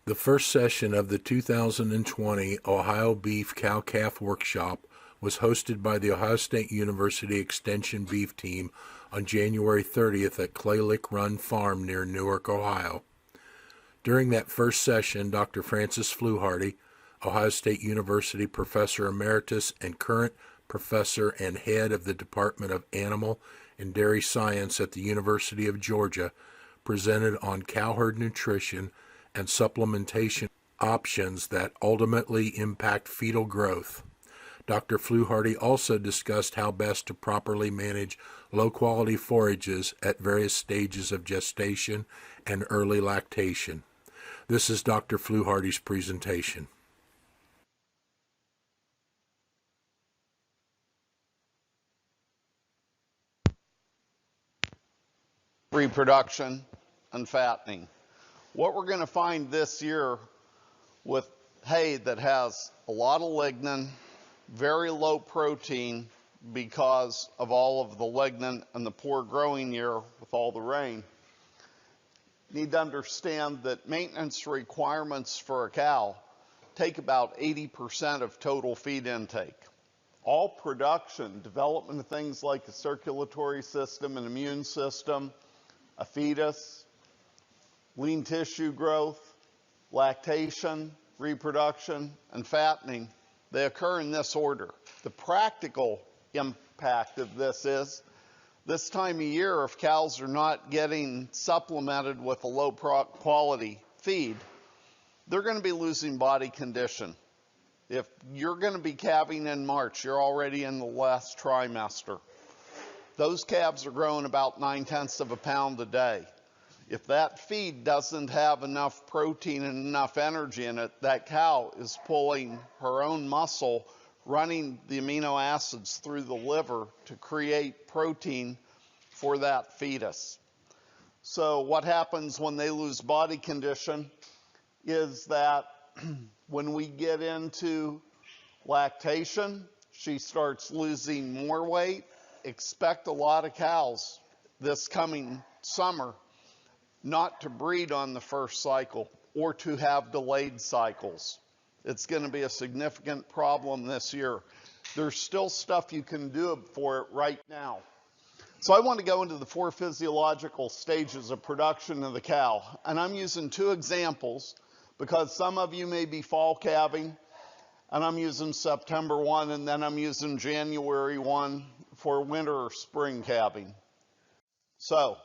The first session of the 2020 Ohio Beef Cow-Calf Workshop was hosted by the Ohio State University Extension Beef Team on January 30th at Claylick Run Farm near Newark, Ohio. During that first session, Dr. Francis Fluharty, Ohio State University Professor Emeritus and current professor and head of the Department of Animal and Dairy Science at the University of Georgia, presented on cow herd nutrition and supplementation options that ultimately impact fetal growth. Dr. Fluharty also discussed how best to properly manage low-quality forages at various stages of gestation and early lactation. This is Dr. Fluharty's presentation. Reproduction and fattening. What we're going to find this year with hay that has a lot of lignin, very low protein because of all of the lignin and the poor growing year with all the rain, need to understand that maintenance requirements for a cow take about 80% of total feed intake. All production, development of things like the circulatory system and immune system, a fetus, lean tissue growth, lactation, reproduction, and fattening, they occur in this order. The practical impact of this is, this time of year, if cows are not getting supplemented with a low quality feed, they're going to be losing body condition. If you're going to be calving in March, you're already in the last trimester. Those calves are growing about 9/10 of a pound a day. If that feed doesn't have enough protein and enough energy in it, that cow is pulling her own muscle, running the amino acids through the liver to create protein for that fetus. So what happens when they lose body condition is that when we get into lactation, she starts losing more weight. Expect a lot of cows this coming summer not to breed on the first cycle or to have delayed cycles. It's going to be a significant problem this year. There's still stuff you can do for it right now. So I want to go into the 4 physiological stages of production of the cow. And I'm using 2 examples because some of you may be fall calving, and I'm using September 1, and then I'm using January 1 for winter or spring calving. So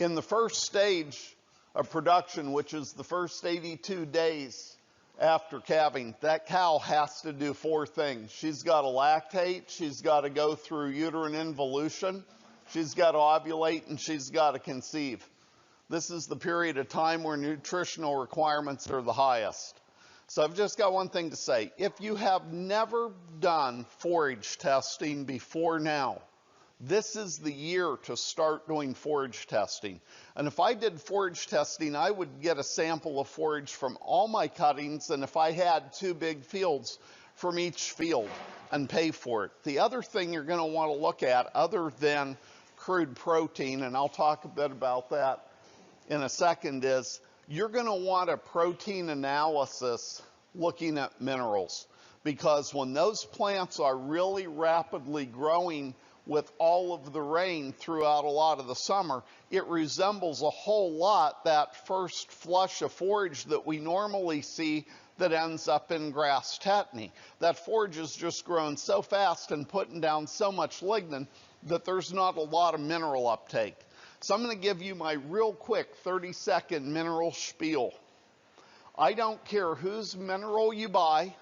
in the first stage of production, which is the first 82 days after calving, that cow has to do 4 things. She's got to lactate, she's got to go through uterine involution, she's got to ovulate, and she's got to conceive. This is the period of time where nutritional requirements are the highest. So I've just got one thing to say. If you have never done forage testing before now, this is the year to start doing forage testing. And if I did forage testing, I would get a sample of forage from all my cuttings, and if I had 2 big fields, from each field, and pay for it. The other thing you're going to want to look at, other than crude protein, and I'll talk a bit about that in a second, is you're going to want a protein analysis looking at minerals. Because when those plants are really rapidly growing with all of the rain throughout a lot of the summer, it resembles a whole lot that first flush of forage that we normally see that ends up in grass tetany. That forage is just growing so fast and putting down so much lignin that there's not a lot of mineral uptake. So I'm going to give you my real quick 30-second mineral spiel. I don't care whose mineral you buy,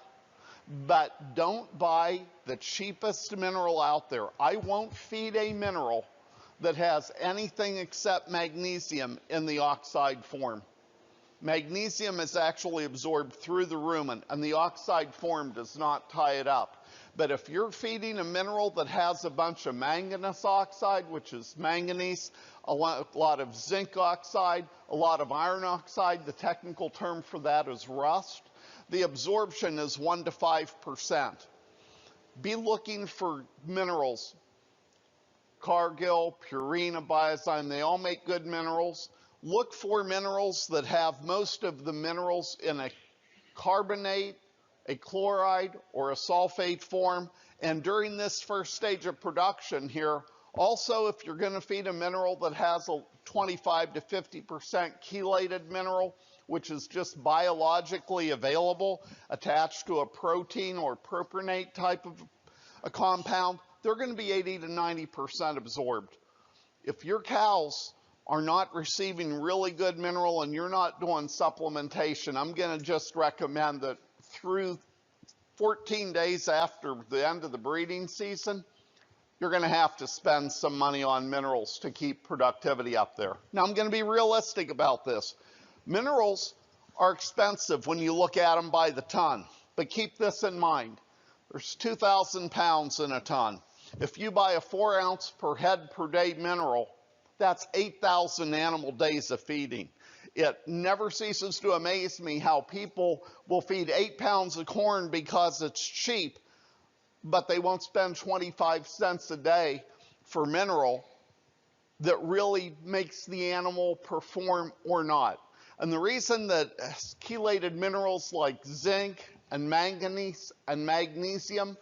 but don't buy the cheapest mineral out there. I won't feed a mineral that has anything except magnesium in the oxide form. Magnesium is actually absorbed through the rumen, and the oxide form does not tie it up. But if you're feeding a mineral that has a bunch of manganese oxide, which is manganese, a lot of zinc oxide, a lot of iron oxide, the technical term for that is rust, the absorption is 1 to 5%. Be looking for minerals. Cargill, Purina, Biozyme, they all make good minerals. look for minerals that have most of the minerals in a carbonate, a chloride, or a sulfate form. And during this first stage of production here, also if you're going to feed a mineral that has a 25 to 50% chelated mineral, which is just biologically available, attached to a protein or propionate type of a compound, they're going to be 80 to 90% absorbed. If your cows are not receiving really good mineral and you're not doing supplementation, I'm going to just recommend that through 14 days after the end of the breeding season, you're going to have to spend some money on minerals to keep productivity up there. Now, I'm going to be realistic about this. Minerals are expensive when you look at them by the ton, but keep this in mind. There's 2,000 pounds in a ton. If you buy a 4 ounce per head per day mineral, that's 8,000 animal days of feeding. It never ceases to amaze me how people will feed 8 pounds of corn because it's cheap, but they won't spend 25 cents a day for mineral that really makes the animal perform or not. And the reason that chelated minerals like zinc and manganese and magnesium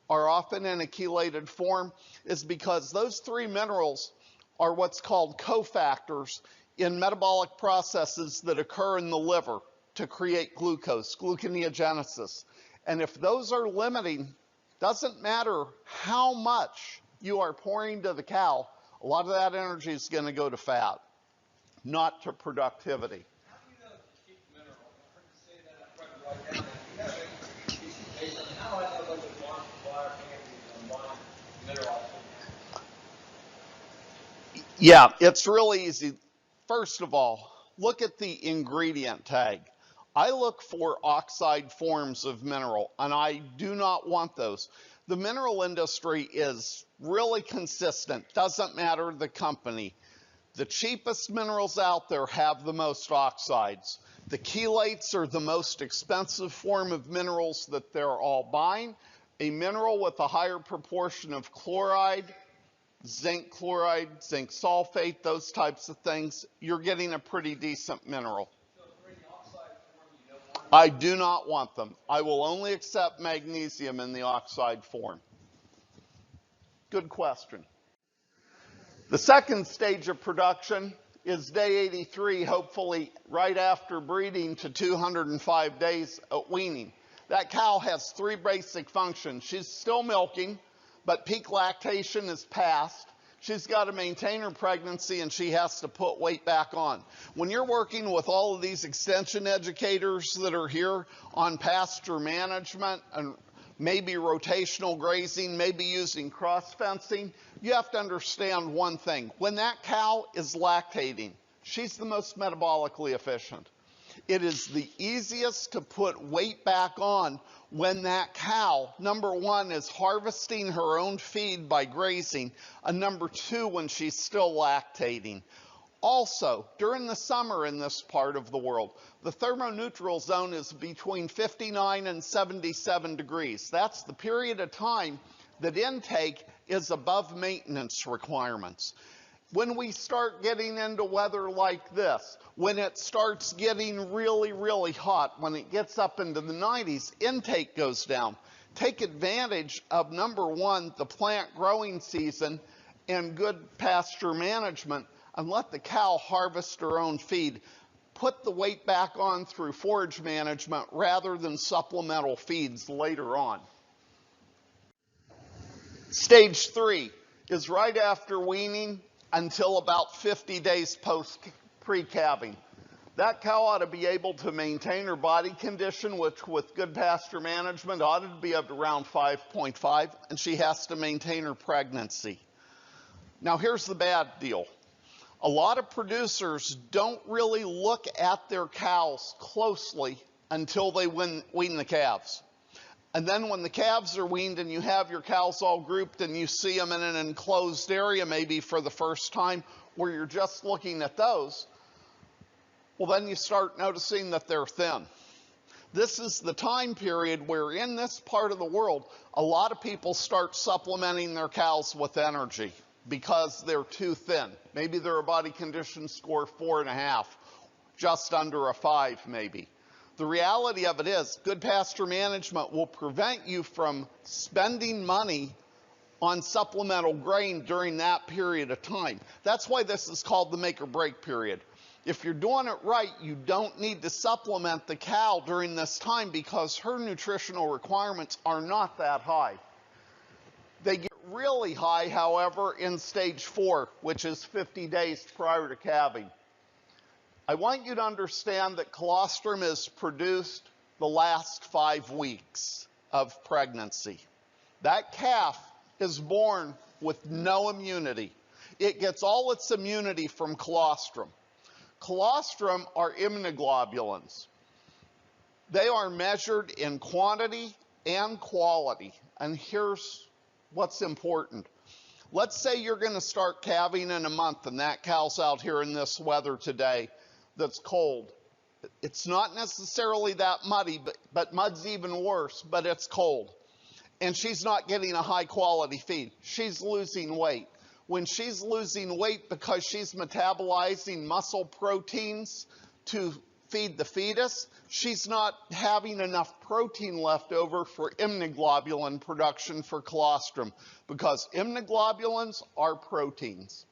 are often in a chelated form is because those three minerals are what's called cofactors in metabolic processes that occur in the liver to create glucose, gluconeogenesis. And if those are limiting, doesn't matter how much you are pouring to the cow, a lot of that energy is going to go to fat, not to productivity. How do you know it's cheap mineral? I heard you say that up front right now. You have a based on how I know whether it's on water and mineral. Yeah, it's really easy. First of all, look at the ingredient tag. I look for oxide forms of mineral, and I do not want those. The mineral industry is really consistent. Doesn't matter the company. The cheapest minerals out there have the most oxides. The chelates are the most expensive form of minerals that they're all buying. A mineral with a higher proportion of chloride, zinc chloride, zinc sulfate, those types of things, you're getting a pretty decent mineral. So for any oxide form, you don't want I do not want them. I will only accept magnesium in the oxide form. Good question. The second stage of production is day 83, hopefully right after breeding to 205 days at weaning. That cow has three basic functions. She's still milking, but peak lactation is past. She's got to maintain her pregnancy and she has to put weight back on. When you're working with all of these extension educators that are here on pasture management and maybe rotational grazing, maybe using cross fencing, you have to understand one thing. When that cow is lactating, she's the most metabolically efficient. It is the easiest to put weight back on when that cow, number one, is harvesting her own feed by grazing, and number two, when she's still lactating. Also, during the summer in this part of the world, the thermoneutral zone is between 59 and 77 degrees. That's the period of time that intake is above maintenance requirements. When we start getting into weather like this, when it starts getting really, really hot, when it gets up into the 90s, intake goes down. Take advantage of, number one, the plant growing season and good pasture management, and let the cow harvest her own feed. Put the weight back on through forage management rather than supplemental feeds later on. Stage 3 is right after weaning until about 50 days pre-calving. That cow ought to be able to maintain her body condition, which with good pasture management ought to be up around 5.5, and she has to maintain her pregnancy. Now here's the bad deal. A lot of producers don't really look at their cows closely until they wean the calves. And then when the calves are weaned and you have your cows all grouped and you see them in an enclosed area maybe for the first time where you're just looking at those, well then you start noticing that they're thin. This is the time period where in this part of the world, a lot of people start supplementing their cows with energy. because they're too thin. Maybe they're a body condition score 4.5, just under a 5 maybe. The reality of it is good pasture management will prevent you from spending money on supplemental grain during that period of time. That's why this is called the make or break period. If you're doing it right, you don't need to supplement the cow during this time because her nutritional requirements are not that high. They get really high, however, in stage 4, which is 50 days prior to calving. I want you to understand that colostrum is produced the last 5 weeks of pregnancy. That calf is born with no immunity. It gets all its immunity from colostrum. Colostrum are immunoglobulins. They are measured in quantity and quality. And here's what's important. Let's say you're going to start calving in a month, and that cow's out here in this weather today that's cold. It's not necessarily that muddy, but mud's even worse, but it's cold. And she's not getting a high quality feed. She's losing weight. When she's losing weight because she's metabolizing muscle proteins to feed the fetus, she's not having enough protein left over for immunoglobulin production for colostrum, because immunoglobulins are proteins.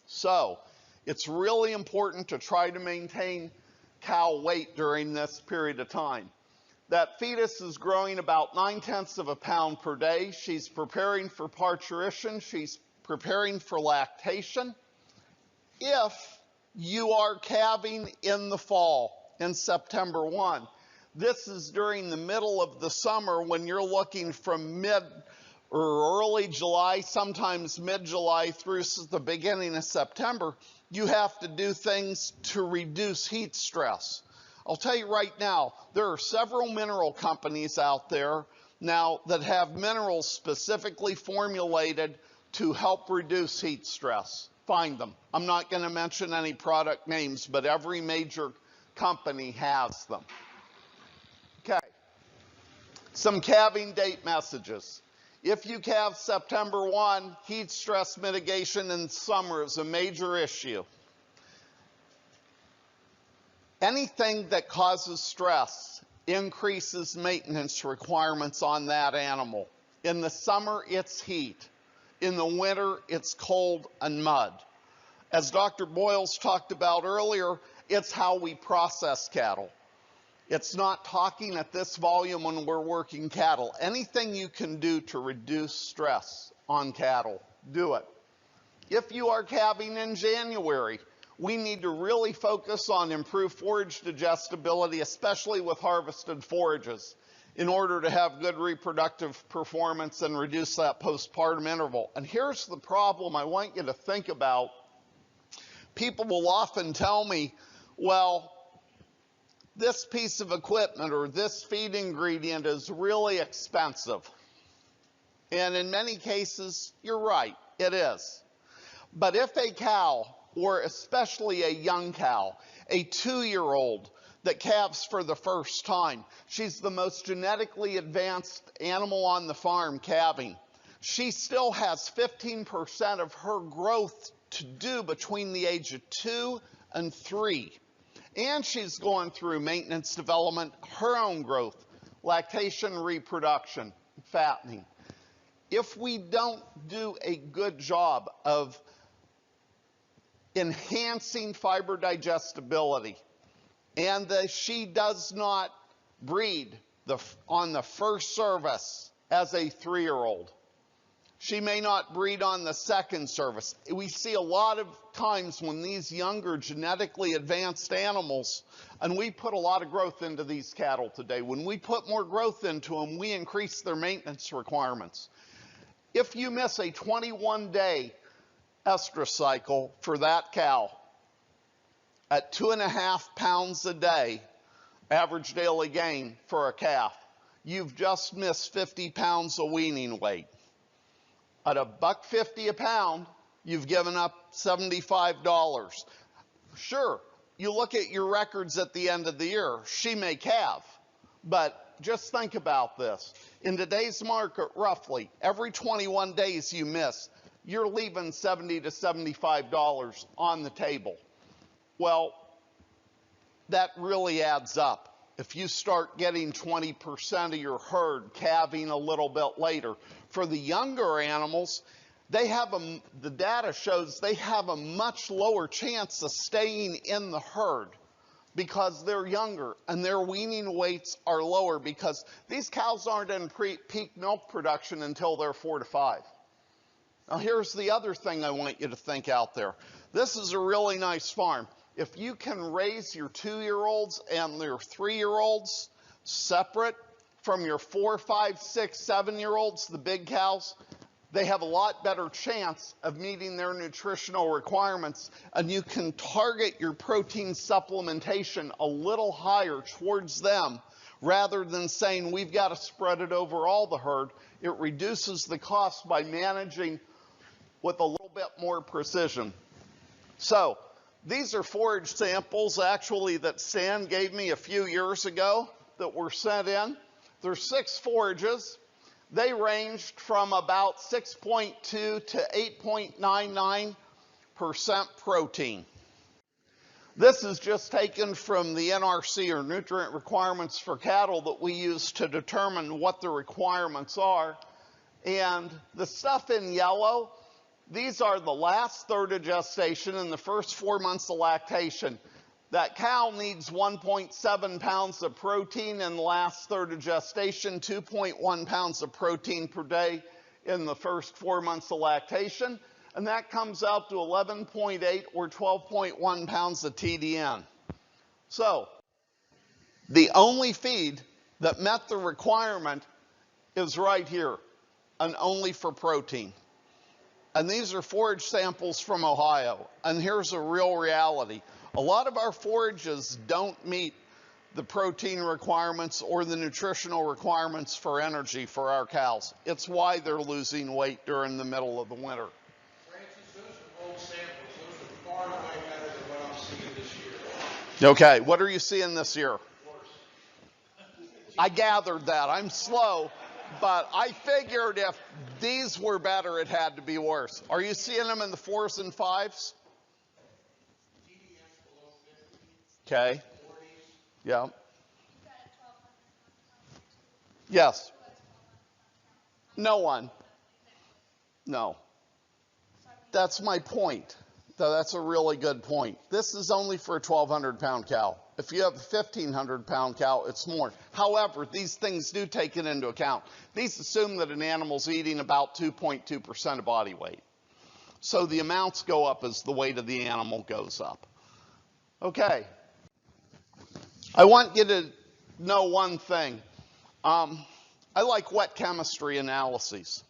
So it's really important to try to maintain cow weight during this period of time. That fetus is growing about 9/10 of a pound per day. She's preparing for parturition. She's preparing for lactation. If you are calving in the fall, in September 1, this is during the middle of the summer when you're looking from mid or early July, sometimes mid-July through the beginning of September, you have to do things to reduce heat stress. I'll tell you right now, there are several mineral companies out there now that have minerals specifically formulated to help reduce heat stress. Find them. I'm not going to mention any product names, but every major company has them. Okay. Some calving date messages. If you calve September 1, heat stress mitigation in summer is a major issue. Anything that causes stress increases maintenance requirements on that animal. In the summer, it's heat. In the winter, it's cold and mud. As Dr. Boyles talked about earlier, it's how we process cattle. It's not talking at this volume when we're working cattle. Anything you can do to reduce stress on cattle, do it. If you are calving in January, we need to really focus on improved forage digestibility, especially with harvested forages, in order to have good reproductive performance and reduce that postpartum interval. And here's the problem I want you to think about. People will often tell me, well, this piece of equipment or this feed ingredient is really expensive. And in many cases, you're right, it is. But if a cow, or especially a young cow, a 2-year-old that calves for the first time, she's the most genetically advanced animal on the farm calving. She still has 15% of her growth to do between the age of 2 and 3. And she's going through maintenance development, her own growth, lactation, reproduction, fattening. If we don't do a good job of enhancing fiber digestibility, and she does not breed on the first service as a 3-year-old, she may not breed on the second service. We see a lot of times when these younger genetically advanced animals, and we put a lot of growth into these cattle today, when we put more growth into them, we increase their maintenance requirements. If you miss a 21-day estrus cycle for that cow at 2.5 pounds a day, average daily gain for a calf, you've just missed 50 pounds of weaning weight. At $1.50 a pound, you've given up $75. Sure, you look at your records at the end of the year, she may calve, but just think about this. In today's market, roughly, every 21 days you miss you're leaving $70 to $75 on the table. Well, that really adds up. If you start getting 20% of your herd calving a little bit later. For the younger animals, the data shows they have a much lower chance of staying in the herd because they're younger and their weaning weights are lower because these cows aren't in peak milk production until they're 4 to 5. Now here's the other thing I want you to think out there. This is a really nice farm. If you can raise your 2-year-olds and your 3-year-olds separate from your 4, 5, 6, 7-year-olds, the big cows, they have a lot better chance of meeting their nutritional requirements, and you can target your protein supplementation a little higher towards them rather than saying we've got to spread it over all the herd. It reduces the cost by managing with a little bit more precision. So these are forage samples actually that Stan gave me a few years ago that were sent in. There's 6 forages. They ranged from about 6.2 to 8.99% protein. This is just taken from the NRC, or nutrient requirements for cattle, that we use to determine what the requirements are. And the stuff in yellow, these are the last third of gestation and the first 4 months of lactation. That cow needs 1.7 pounds of protein in the last third of gestation, 2.1 pounds of protein per day in the first 4 months of lactation, and that comes out to 11.8 or 12.1 pounds of TDN. So the only feed that met the requirement is right here, and only for protein. And these are forage samples from Ohio. And here's a real reality. A lot of our forages don't meet the protein requirements or the nutritional requirements for energy for our cows. It's why they're losing weight during the middle of the winter. Francis, those are old samples. Those are far and away better than what I'm seeing this year. Okay, what are you seeing this year? Worse. I gathered that. I'm slow, but I figured if these were better, it had to be worse. Are you seeing them in the 4s and 5s? Okay. Yeah. Yes. No one. No. That's my point. That's a really good point. This is only for a 1,200-pound cow. If you have a 1,500-pound cow, it's more. However, these things do take it into account. These assume that an animal's eating about 2.2% of body weight. So the amounts go up as the weight of the animal goes up. Okay. I want you to know one thing. I like wet chemistry analyses.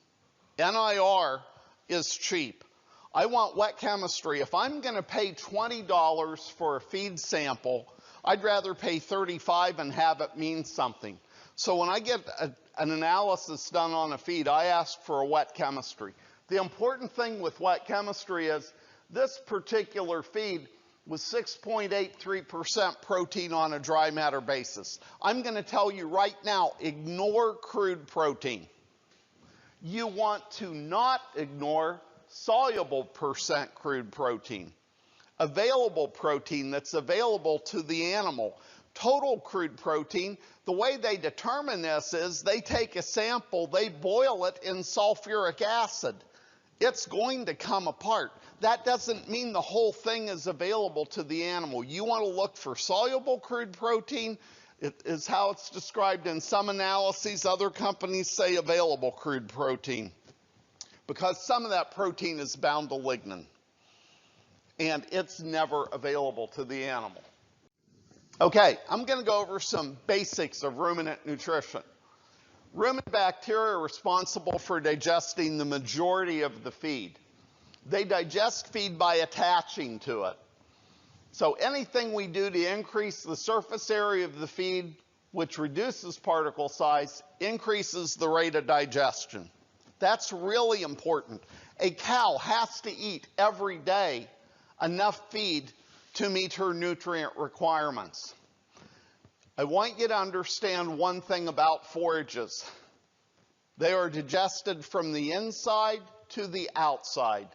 NIR is cheap. I want wet chemistry. If I'm going to pay $20 for a feed sample, I'd rather pay $35 and have it mean something. So when I get an analysis done on a feed, I ask for a wet chemistry. The important thing with wet chemistry is this particular feed was 6.83% protein on a dry matter basis. I'm going to tell you right now, ignore crude protein. You want to not ignore soluble percent crude protein. Available protein that's available to the animal. Total crude protein, the way they determine this is they take a sample, they boil it in sulfuric acid. It's going to come apart. That doesn't mean the whole thing is available to the animal. You want to look for soluble crude protein. It is how it's described in some analyses. Other companies say available crude protein, because some of that protein is bound to lignin, and it's never available to the animal. Okay, I'm going to go over some basics of ruminant nutrition. Rumen bacteria are responsible for digesting the majority of the feed. They digest feed by attaching to it. So anything we do to increase the surface area of the feed, which reduces particle size, increases the rate of digestion. That's really important. A cow has to eat every day enough feed to meet her nutrient requirements. I want you to understand one thing about forages. They are digested from the inside to the outside,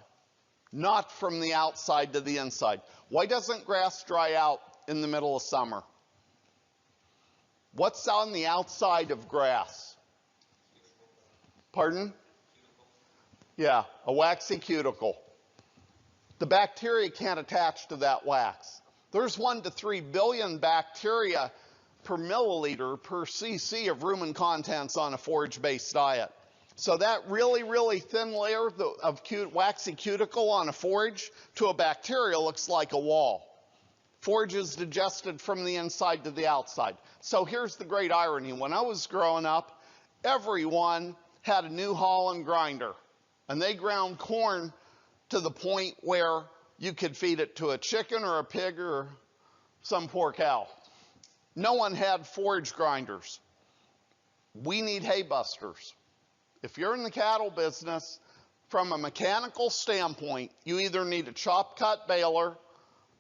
not from the outside to the inside. Why doesn't grass dry out in the middle of summer? What's on the outside of grass? Pardon? Yeah, a waxy cuticle. The bacteria can't attach to that wax. There's 1 to 3 billion bacteria per milliliter per cc of rumen contents on a forage-based diet. So that really, really thin layer of waxy cuticle on a forage to a bacteria looks like a wall. Forage is digested from the inside to the outside. So here's the great irony. When I was growing up, everyone had a New Holland grinder, and they ground corn to the point where you could feed it to a chicken or a pig or some poor cow. No one had forage grinders. We need hay busters. If you're in the cattle business, from a mechanical standpoint, you either need a chop cut baler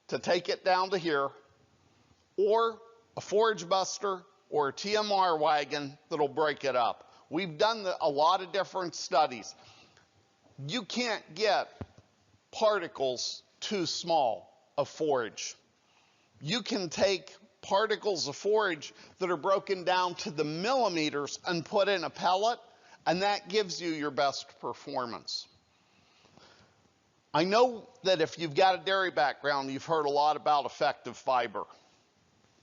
to take it down to here, or a forage buster or a TMR wagon that'll break it up. We've done a lot of different studies. You can't get particles too small of forage. You can take particles of forage that are broken down to the millimeters and put in a pellet, and that gives you your best performance. I know that if you've got a dairy background, you've heard a lot about effective fiber.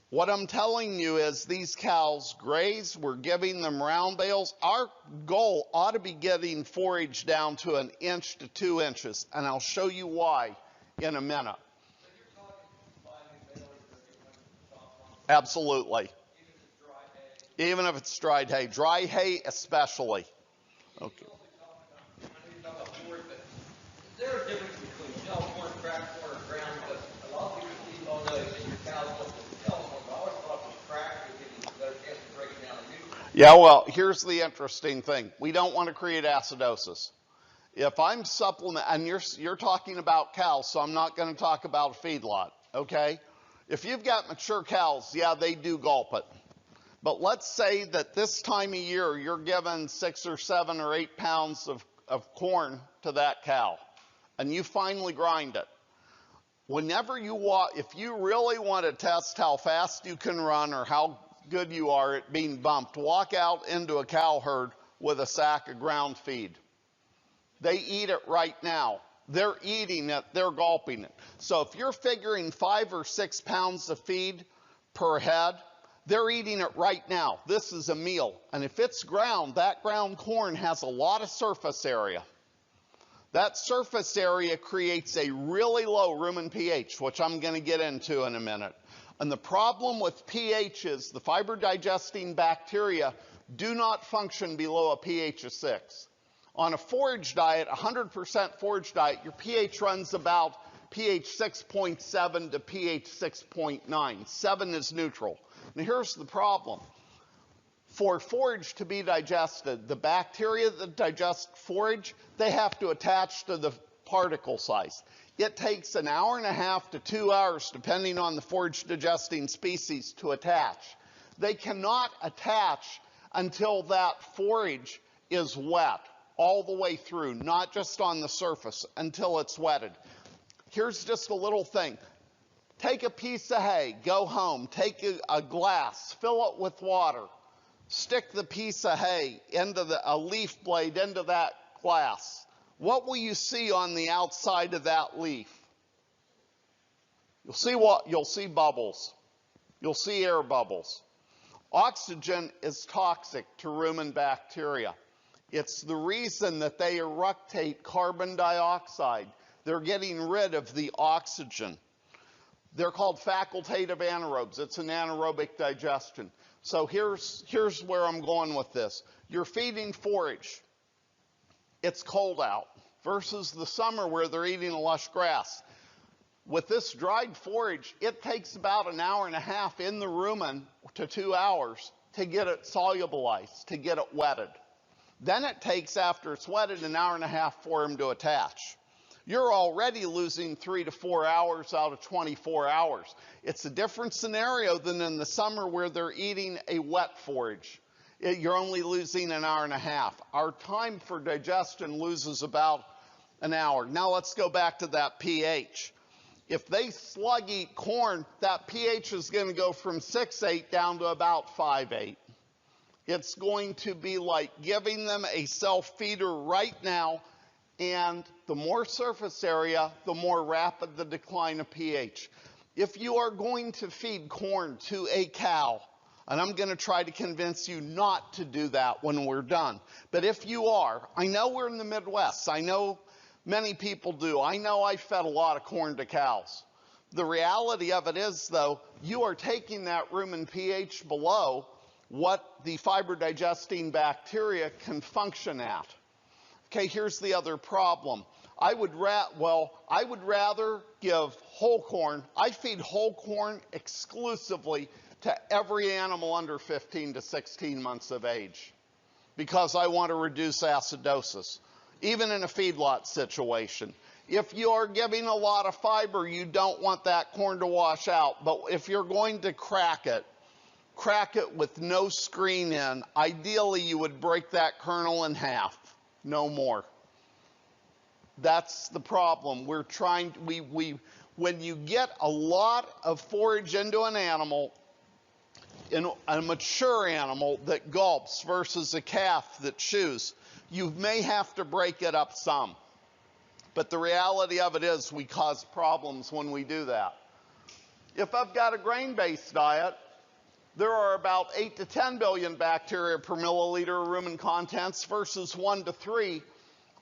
What I'm telling you is these cows graze, we're giving them round bales. Our goal ought to be getting forage down to 1 inch to 2 inches, and I'll show you why in a minute. So you're talking combining balers that you want to chop on, Absolutely. even if it's dry hay. Dry hay especially. Okay. You also talk about forage, but is there a difference between shell corn, cracked corn, or ground? Because a lot of people see, oh no, your cows want the shell corn, but I always thought it was cracked, you're getting a better chance of breaking down the nutrients. Yeah, well, here's the interesting thing. We don't want to create acidosis. If I'm and you're talking about cows, so I'm not going to talk about a feedlot, okay? If you've got mature cows, yeah, they do gulp it. But let's say that this time of year, you're giving 6 or 7 or 8 pounds of corn to that cow, and you finally grind it. Whenever you if you really want to test how fast you can run or how good you are at being bumped, walk out into a cow herd with a sack of ground feed. They eat it right now. They're eating it, they're gulping it. So if you're figuring 5 or 6 pounds of feed per head, they're eating it right now. This is a meal. And if it's ground, that ground corn has a lot of surface area. That surface area creates a really low rumen pH, which I'm going to get into in a minute. And the problem with pH is the fiber digesting bacteria do not function below a pH of 6. On a forage diet, 100% forage diet, your pH runs about pH 6.7 to pH 6.9. 7 is neutral. Now here's the problem. For forage to be digested, the bacteria that digest forage, they have to attach to the particle size. It takes 1.5 hours to 2 hours, depending on the forage digesting species, to attach. They cannot attach until that forage is wet all the way through, not just on the surface, until it's wetted. Here's just a little thing. Take a piece of hay, go home, take a glass, fill it with water, stick the piece of hay into a leaf blade into that glass. What will you see on the outside of that leaf? You'll see bubbles. You'll see air bubbles. Oxygen is toxic to rumen bacteria. It's the reason that they eructate carbon dioxide. They're getting rid of the oxygen. They're called facultative anaerobes. It's an anaerobic digestion. So here's where I'm going with this. You're feeding forage. It's cold out versus the summer where they're eating a lush grass. With this dried forage, it takes about 1.5 hours in the rumen to 2 hours to get it solubilized, to get it wetted. Then it takes, after it's wetted, 1.5 hours for them to attach. You're already losing 3 to 4 hours out of 24 hours. It's a different scenario than in the summer where they're eating a wet forage. You're only losing an hour and a half. Our time for digestion loses about an hour. Now let's go back to that pH. If they slug eat corn, that pH is going to go from 6.8 down to about 5.8. It's going to be like giving them a self-feeder right now, and the more surface area, the more rapid the decline of pH. If you are going to feed corn to a cow, and I'm going to try to convince you not to do that when we're done, but if you are, I know we're in the Midwest, I know many people do, I know I fed a lot of corn to cows. The reality of it is, though, you are taking that rumen pH below what the fiber digesting bacteria can function at. Okay, here's the other problem. I would rather give whole corn. I feed whole corn exclusively to every animal under 15 to 16 months of age because I want to reduce acidosis, even in a feedlot situation. If you're giving a lot of fiber, you don't want that corn to wash out, but if you're going to crack it with no screen in. Ideally, you would break that kernel in half, no more. That's the problem. We're trying, when you get a lot of forage into an animal, in a mature animal that gulps versus a calf that chews, you may have to break it up some. But the reality of it is we cause problems when we do that. If I've got a grain-based diet, there are about 8 to 10 billion bacteria per milliliter of rumen contents versus 1 to 3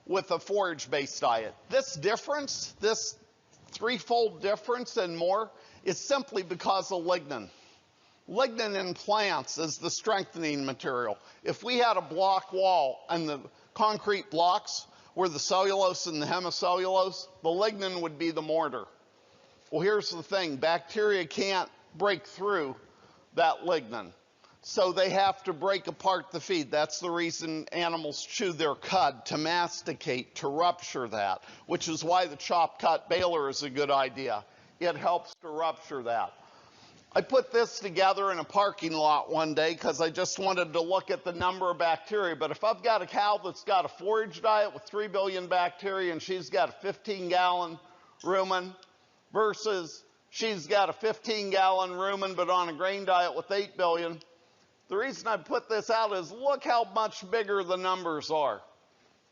with a forage-based diet. This difference, this threefold difference and more, is simply because of lignin. Lignin in plants is the strengthening material. If we had a block wall and the concrete blocks were the cellulose and the hemicellulose, the lignin would be the mortar. Well, here's the thing. Bacteria can't break through that lignin. So they have to break apart the feed. That's the reason animals chew their cud, to masticate, to rupture that, which is why the chop cut baler is a good idea. It helps to rupture that. I put this together in a parking lot one day because I just wanted to look at the number of bacteria. But if I've got a cow that's got a forage diet with 3 billion bacteria and she's got a 15-gallon rumen versus she's got a 15-gallon rumen but on a grain diet with 8 billion, the reason I put this out is look how much bigger the numbers are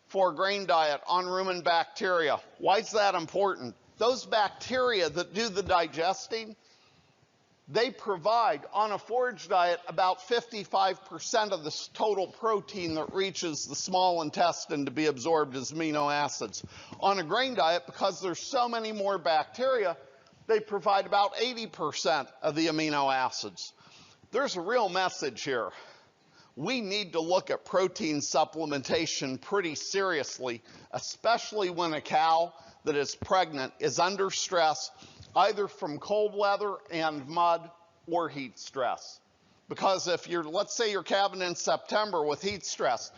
for a grain diet on rumen bacteria. Why is that important? Those bacteria that do the digesting, they provide, on a forage diet, about 55% of the total protein that reaches the small intestine to be absorbed as amino acids. On a grain diet, because there's so many more bacteria, they provide about 80% of the amino acids. There's a real message here. We need to look at protein supplementation pretty seriously, especially when a cow that is pregnant is under stress, either from cold weather and mud or heat stress. Because if you're, let's say you're calving in September with heat stress,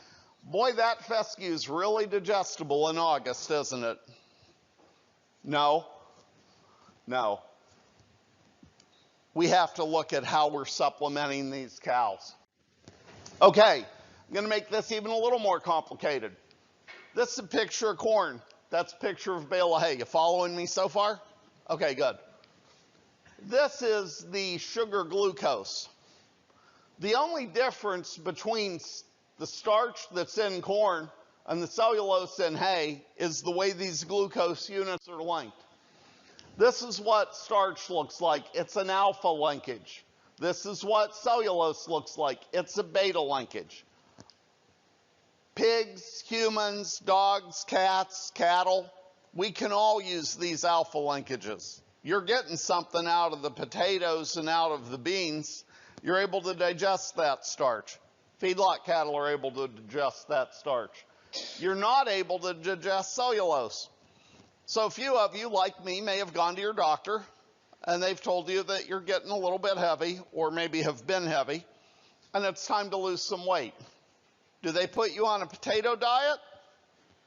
boy, that fescue is really digestible in August, isn't it? No. No. We have to look at how we're supplementing these cows. Okay, I'm going to make this even a little more complicated. This is a picture of corn. That's a picture of a bale of hay. You following me so far? Okay, good. This is the sugar glucose. The only difference between the starch that's in corn and the cellulose in hay is the way these glucose units are linked. This is what starch looks like. It's an alpha linkage. This is what cellulose looks like. It's a beta linkage. Pigs, humans, dogs, cats, cattle, we can all use these alpha linkages. You're getting something out of the potatoes and out of the beans. You're able to digest that starch. Feedlot cattle are able to digest that starch. You're not able to digest cellulose. So a few of you, like me, may have gone to your doctor and they've told you that you're getting a little bit heavy or maybe have been heavy and it's time to lose some weight. Do they put you on a potato diet?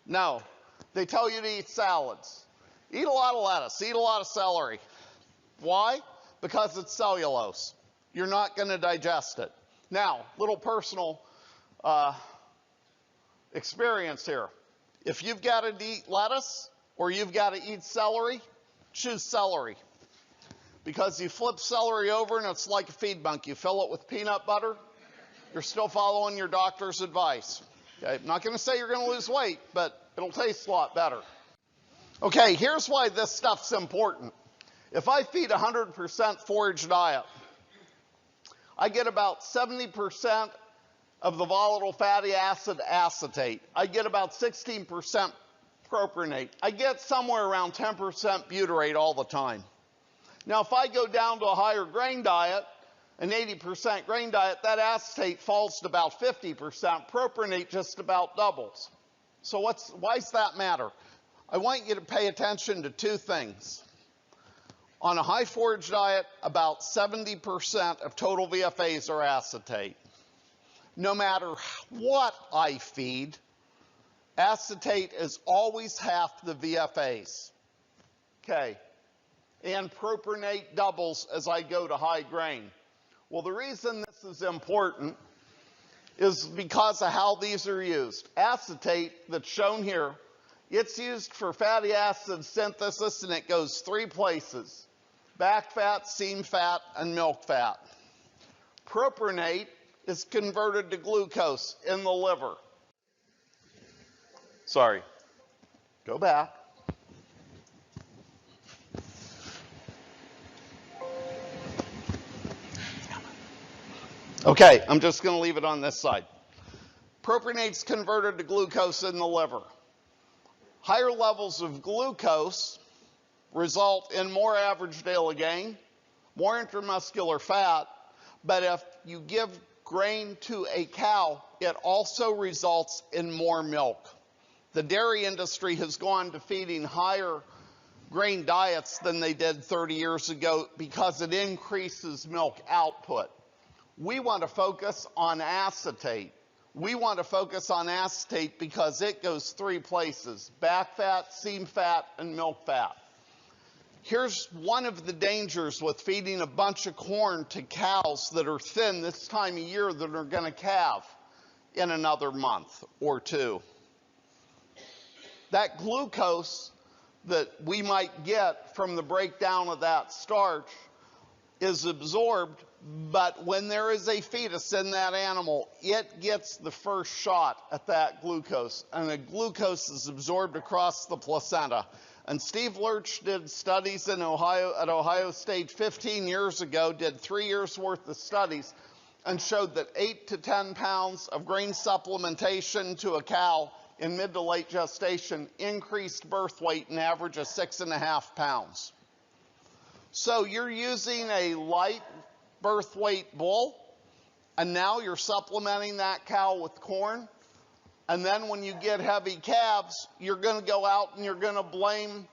No. They tell you to eat salads. Eat a lot of lettuce, eat a lot of celery. Why? Because it's cellulose. You're not going to digest it. Now, little personal experience here. If you've got to eat lettuce or you've got to eat celery, choose celery. Because you flip celery over and it's like a feed bunk. You fill it with peanut butter, you're still following your doctor's advice. Okay? I'm not going to say you're going to lose weight, but it'll taste a lot better. Okay, here's why this stuff's important. If I feed 100% forage diet, I get about 70% of the volatile fatty acid acetate. I get about 16% propionate. I get somewhere around 10% butyrate all the time. Now, if I go down to a higher grain diet, an 80% grain diet, that acetate falls to about 50%. Propionate just about doubles. So why does that matter? I want you to pay attention to two things. On a high forage diet, about 70% of total VFAs are acetate. No matter what I feed, acetate is always half the VFAs. Okay. And propionate doubles as I go to high grain. Well, the reason this is important is because of how these are used. Acetate that's shown here, it's used for fatty acid synthesis, and it goes three places: back fat, seam fat, and milk fat. Propionate is converted to glucose in the liver. Sorry. Go back. Okay, I'm just going to leave it on this side. Propionate's converted to glucose in the liver. Higher levels of glucose result in more average daily gain, more intramuscular fat, but if you give grain to a cow, it also results in more milk. The dairy industry has gone to feeding higher grain diets than they did 30 years ago because it increases milk output. We want to focus on acetate. We want to focus on acetate because it goes three places: back fat, seam fat, and milk fat. Here's one of the dangers with feeding a bunch of corn to cows that are thin this time of year that are going to calve in another month or two. That glucose that we might get from the breakdown of that starch is absorbed, but when there is a fetus in that animal, it gets the first shot at that glucose, and the glucose is absorbed across the placenta. And Steve Lurch did studies in Ohio, at Ohio State 15 years ago, did 3 years worth of studies, and showed that 8 to 10 pounds of grain supplementation to a cow in mid to late gestation increased birth weight an average of 6.5 pounds. So you're using a light birth weight bull, and now you're supplementing that cow with corn, and then when you get heavy calves, you're going to go out and you're going to blame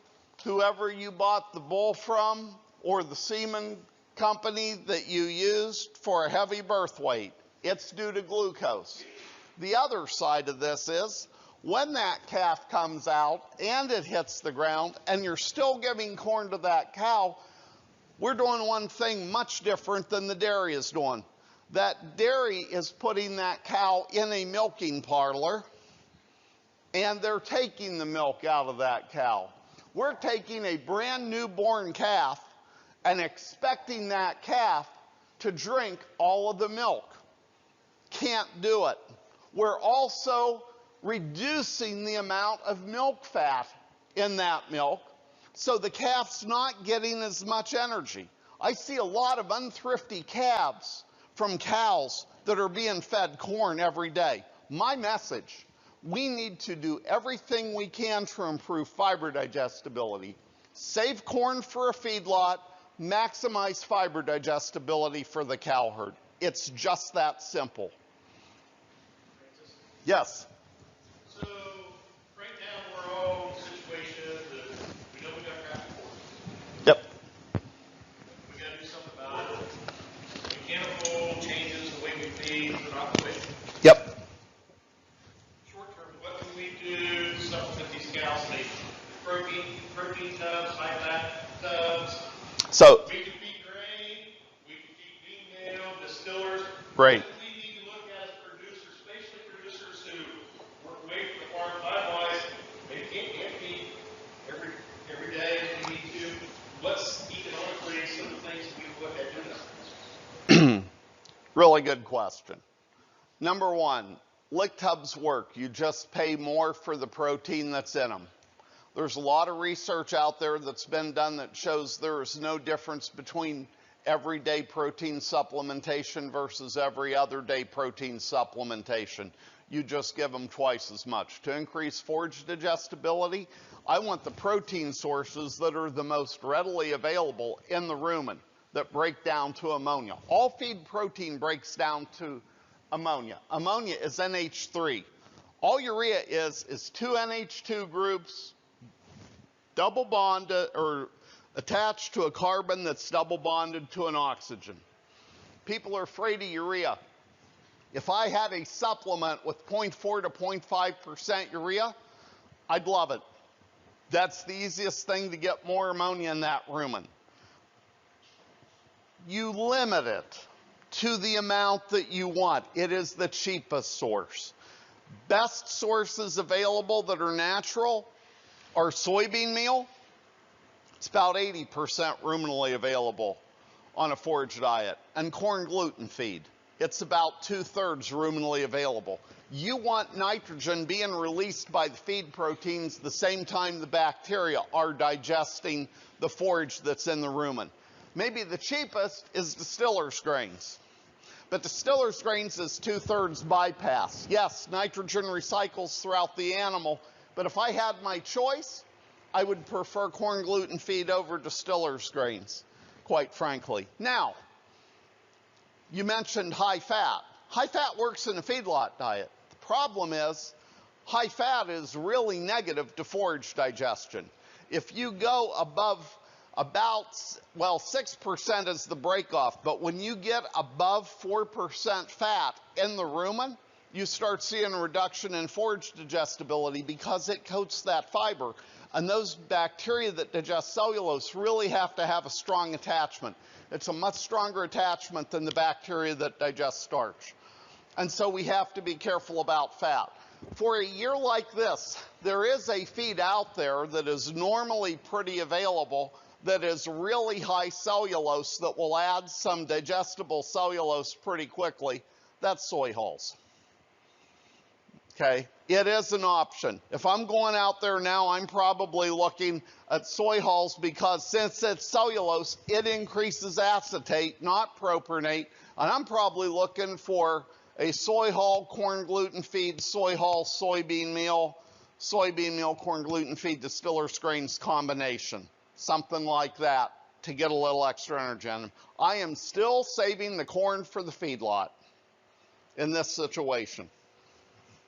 whoever you bought the bull from or the semen company that you used for a heavy birth weight. It's due to glucose. The other side of this is when that calf comes out and it hits the ground and you're still giving corn to that cow, we're doing one thing much different than the dairy is doing. That dairy is putting that cow in a milking parlor, and they're taking the milk out of that cow. We're taking a brand newborn calf and expecting that calf to drink all of the milk. Can't do it. We're also reducing the amount of milk fat in that milk, so the calf's not getting as much energy. I see a lot of unthrifty calves from cows that are being fed corn every day. My message: we need to do everything we can to improve fiber digestibility. Save corn for a feedlot, maximize fiber digestibility for the cow herd. It's just that simple. Yes? So right now we're all in a situation that we know we got crappy corn. Yep. We got to do something about it. Mechanical changes the way we feed is not the way. Yep. Short term, what can we do to supplement these cows? They protein tubs, high fat tubs. So We can feed grain, we can feed bean meal, distillers. Great. What can we good question. Number one, lick tubs work. You just pay more for the protein that's in them. There's a lot of research out there that's been done that shows there is no difference between everyday protein supplementation versus every other day protein supplementation. You just give them twice as much. To increase forage digestibility, I want the protein sources that are the most readily available in the rumen that break down to ammonia. All feed protein breaks down to ammonia. Ammonia is NH3. All urea is two NH2 groups double bonded or attached to a carbon that's double bonded to an oxygen. People are afraid of urea. If I had a supplement with 0.4 to 0.5% urea, I'd love it. That's the easiest thing to get more ammonia in that rumen. You limit it to the amount that you want. It is the cheapest source. Best sources available that are natural are soybean meal. It's about 80% ruminally available on a forage diet. And corn gluten feed. It's about 2/3 ruminally available. You want nitrogen being released by the feed proteins the same time the bacteria are digesting the forage that's in the rumen. Maybe the cheapest is distiller's grains. But distiller's grains is 2/3 bypass. Yes, nitrogen recycles throughout the animal, but if I had my choice, I would prefer corn gluten feed over distiller's grains, quite frankly. Now, you mentioned high fat. High fat works in a feedlot diet. The problem is high fat is really negative to forage digestion. If you go above about, well, 6% is the breakoff, but when you get above 4% fat in the rumen, you start seeing a reduction in forage digestibility because it coats that fiber. And those bacteria that digest cellulose really have to have a strong attachment. It's a much stronger attachment than the bacteria that digest starch. And so we have to be careful about fat. For a year like this, there is a feed out there that is normally pretty available that is really high cellulose that will add some digestible cellulose pretty quickly. That's soy hulls. Okay, it is an option. If I'm going out there now, I'm probably looking at soy hulls because since it's cellulose, it increases acetate, not propionate, and I'm probably looking for a soy hull, corn gluten feed, soy hull, soybean meal, corn gluten feed, distiller's grains combination, something like that to get a little extra energy in them. I am still saving the corn for the feedlot in this situation.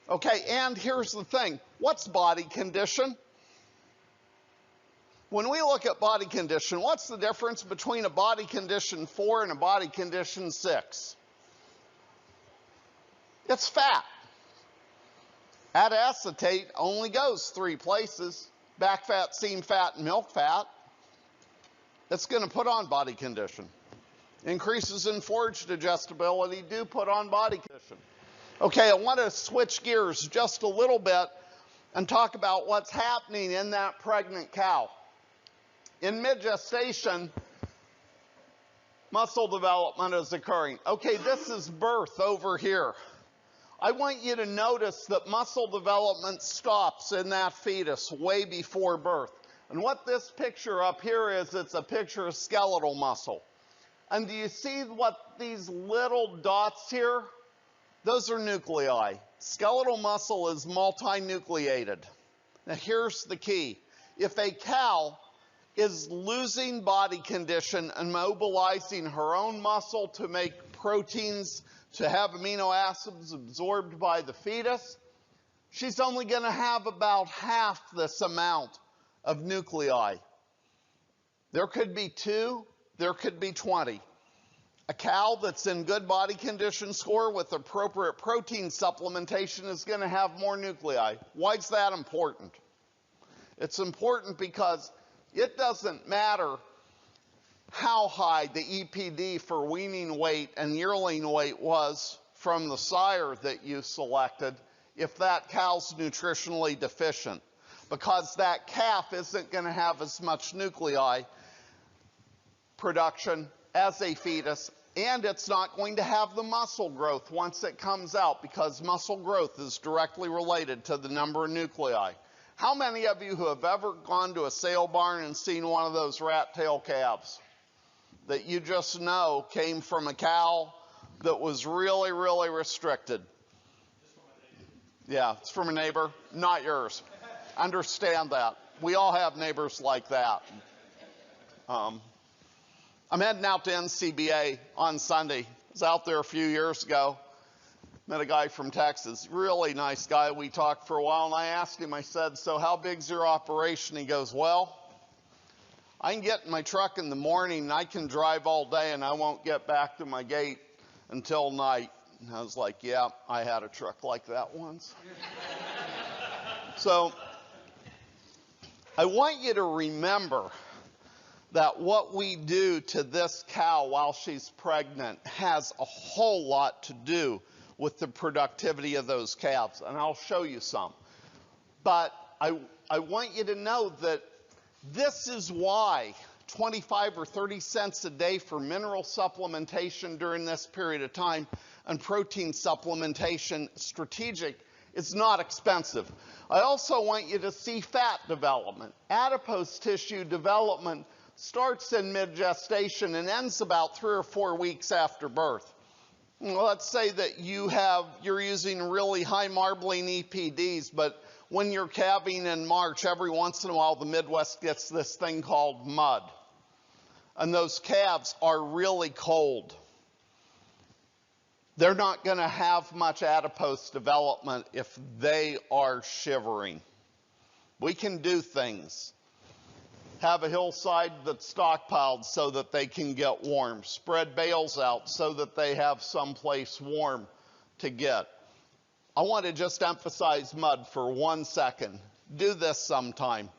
Okay, and here's the thing. What's body condition? When we look at body condition, what's the difference between a body condition 4 and a body condition 6? It's fat. Acetate only goes 3 places. Back fat, seam fat, and milk fat. It's going to put on body condition. Increases in forage digestibility do put on body condition. Okay, I want to switch gears just a little bit and talk about what's happening in that pregnant cow. In mid-gestation, muscle development is occurring. Okay, this is birth over here. I want you to notice that muscle development stops in that fetus way before birth. And what this picture up here is, it's a picture of skeletal muscle. And do you see what these little dots here? Those are nuclei. Skeletal muscle is multinucleated. Now here's the key. If a cow is losing body condition and mobilizing her own muscle to make proteins to have amino acids absorbed by the fetus, she's only going to have about half this amount of nuclei. There could be 2, there could be 20. A cow that's in good body condition score with appropriate protein supplementation is going to have more nuclei. Why is that important? It's important because it doesn't matter how high the EPD for weaning weight and yearling weight was from the sire that you selected if that cow's nutritionally deficient, because that calf isn't going to have as much nuclei production as a fetus And it's not going to have the muscle growth once it comes out, because muscle growth is directly related to the number of nuclei. How many of you who have ever gone to a sale barn and seen one of those rat tail calves that you just know came from a cow that was really, really restricted? Yeah, it's from a neighbor, not yours. Understand that. We all have neighbors like that. I'm heading out to NCBA on Sunday. I was out there a few years ago. Met a guy from Texas, really nice guy. We talked for a while, and I asked him, I said, so how big's your operation? He goes, well, I can get in my truck in the morning, and I can drive all day, and I won't get back to my gate until night. And I was like, yeah, I had a truck like that once. So I want you to remember that what we do to this cow while she's pregnant has a whole lot to do with the productivity of those calves, and I'll show you some. But I want you to know that this is why 25 or 30 cents a day for mineral supplementation during this period of time and protein supplementation strategic is not expensive. I also want you to see fat development. Adipose tissue development starts in mid-gestation and ends about 3 or 4 weeks after birth. Well, let's say that you're using really high marbling EPDs, but when you're calving in March, every once in a while the Midwest gets this thing called mud. And those calves are really cold. They're not going to have much adipose development if they are shivering. We can do things. Have a hillside that's stockpiled so that they can get warm. Spread bales out so that they have someplace warm to get. I want to just emphasize mud for 1 second. Do this sometime.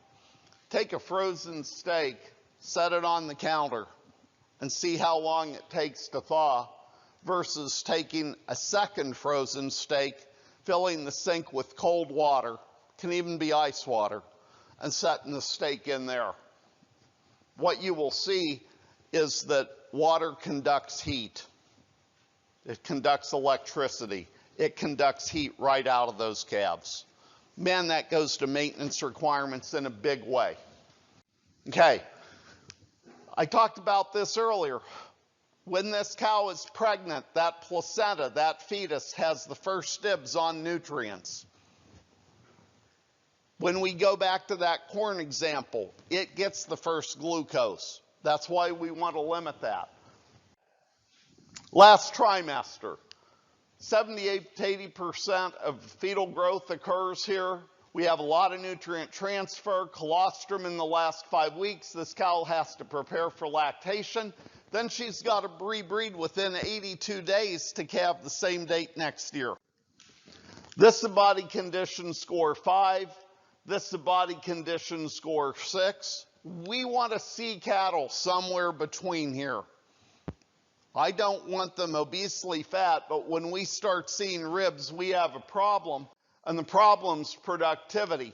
Take a frozen steak, set it on the counter, and see how long it takes to thaw, versus taking a second frozen steak, filling the sink with cold water, can even be ice water, and setting the steak in there. What you will see is that water conducts heat. It conducts electricity. It conducts heat right out of those calves. Man, that goes to maintenance requirements in a big way. Okay, I talked about this earlier. When this cow is pregnant, that placenta, that fetus, has the first dibs on nutrients. When we go back to that corn example, it gets the first glucose. That's why we want to limit that. Last trimester, 78 to 80% of fetal growth occurs here. We have a lot of nutrient transfer, colostrum in the last 5 weeks. This cow has to prepare for lactation. Then she's got to rebreed within 82 days to calve the same date next year. This is a body condition score 5. This is a body condition score 6. We want to see cattle somewhere between here. I don't want them obesely fat, but when we start seeing ribs, we have a problem, and the problem's productivity.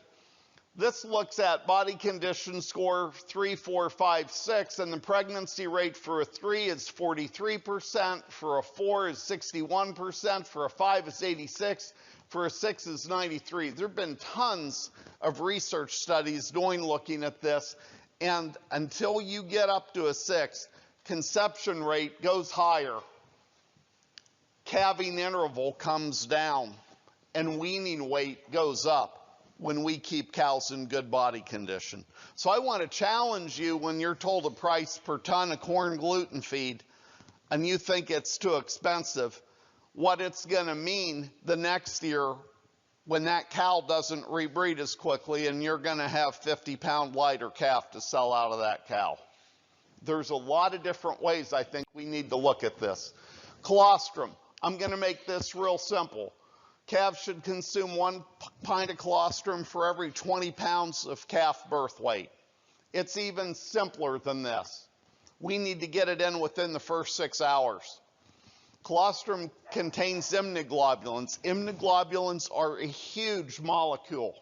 This looks at body condition score 3, 4, 5, 6, and the pregnancy rate for a 3 is 43%, for a 4 is 61%, for a 5 is 86%, for a 6 is 93%. There have been tons of research studies looking at this, and until you get up to a 6, conception rate goes higher, calving interval comes down, and weaning weight goes up when we keep cows in good body condition. So I want to challenge you, when you're told a price per ton of corn gluten feed and you think it's too expensive, what it's going to mean the next year when that cow doesn't rebreed as quickly and you're going to have 50-pound lighter calf to sell out of that cow. There's a lot of different ways I think we need to look at this. Colostrum. I'm going to make this real simple. Calves should consume 1 pint of colostrum for every 20 pounds of calf birth weight. It's even simpler than this. We need to get it in within the first 6 hours. Colostrum contains immunoglobulins. Immunoglobulins are a huge molecule.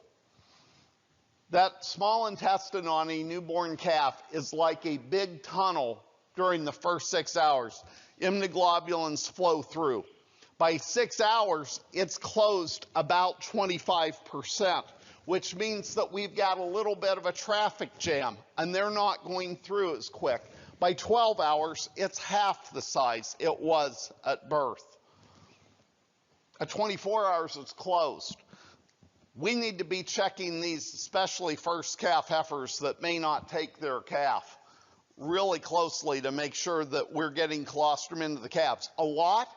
That small intestine on a newborn calf is like a big tunnel during the first 6 hours. Immunoglobulins flow through. By 6 hours, it's closed about 25%, which means that we've got a little bit of a traffic jam, and they're not going through as quick. By 12 hours, it's half the size it was at birth. At 24 hours, it's closed. We need to be checking these, especially first calf heifers that may not take their calf, really closely to make sure that we're getting colostrum into the calves. A lot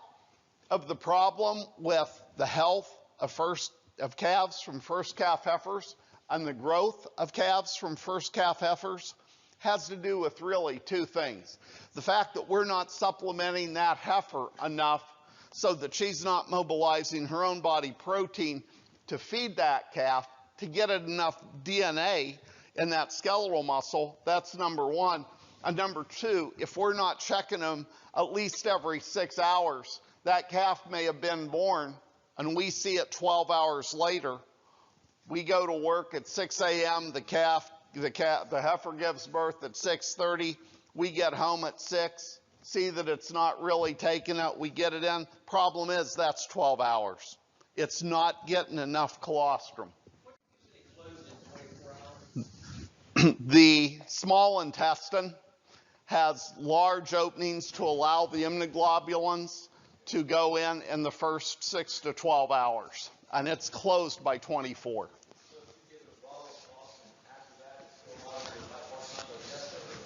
of the problem with the health of calves from first calf heifers and the growth of calves from first calf heifers has to do with really two things. The fact that we're not supplementing that heifer enough so that she's not mobilizing her own body protein to feed that calf to get it enough DNA in that skeletal muscle. That's number one. And number two, if we're not checking them at least every 6 hours, that calf may have been born and we see it 12 hours later. We go to work at 6 a.m., the heifer gives birth at 6:30. We get home at 6, see that it's not really taking it, we get it in. Problem is, that's 12 hours. It's not getting enough colostrum. The small intestine has large openings to allow the immunoglobulins to go in the first 6 to 12 hours, and it's closed by 24.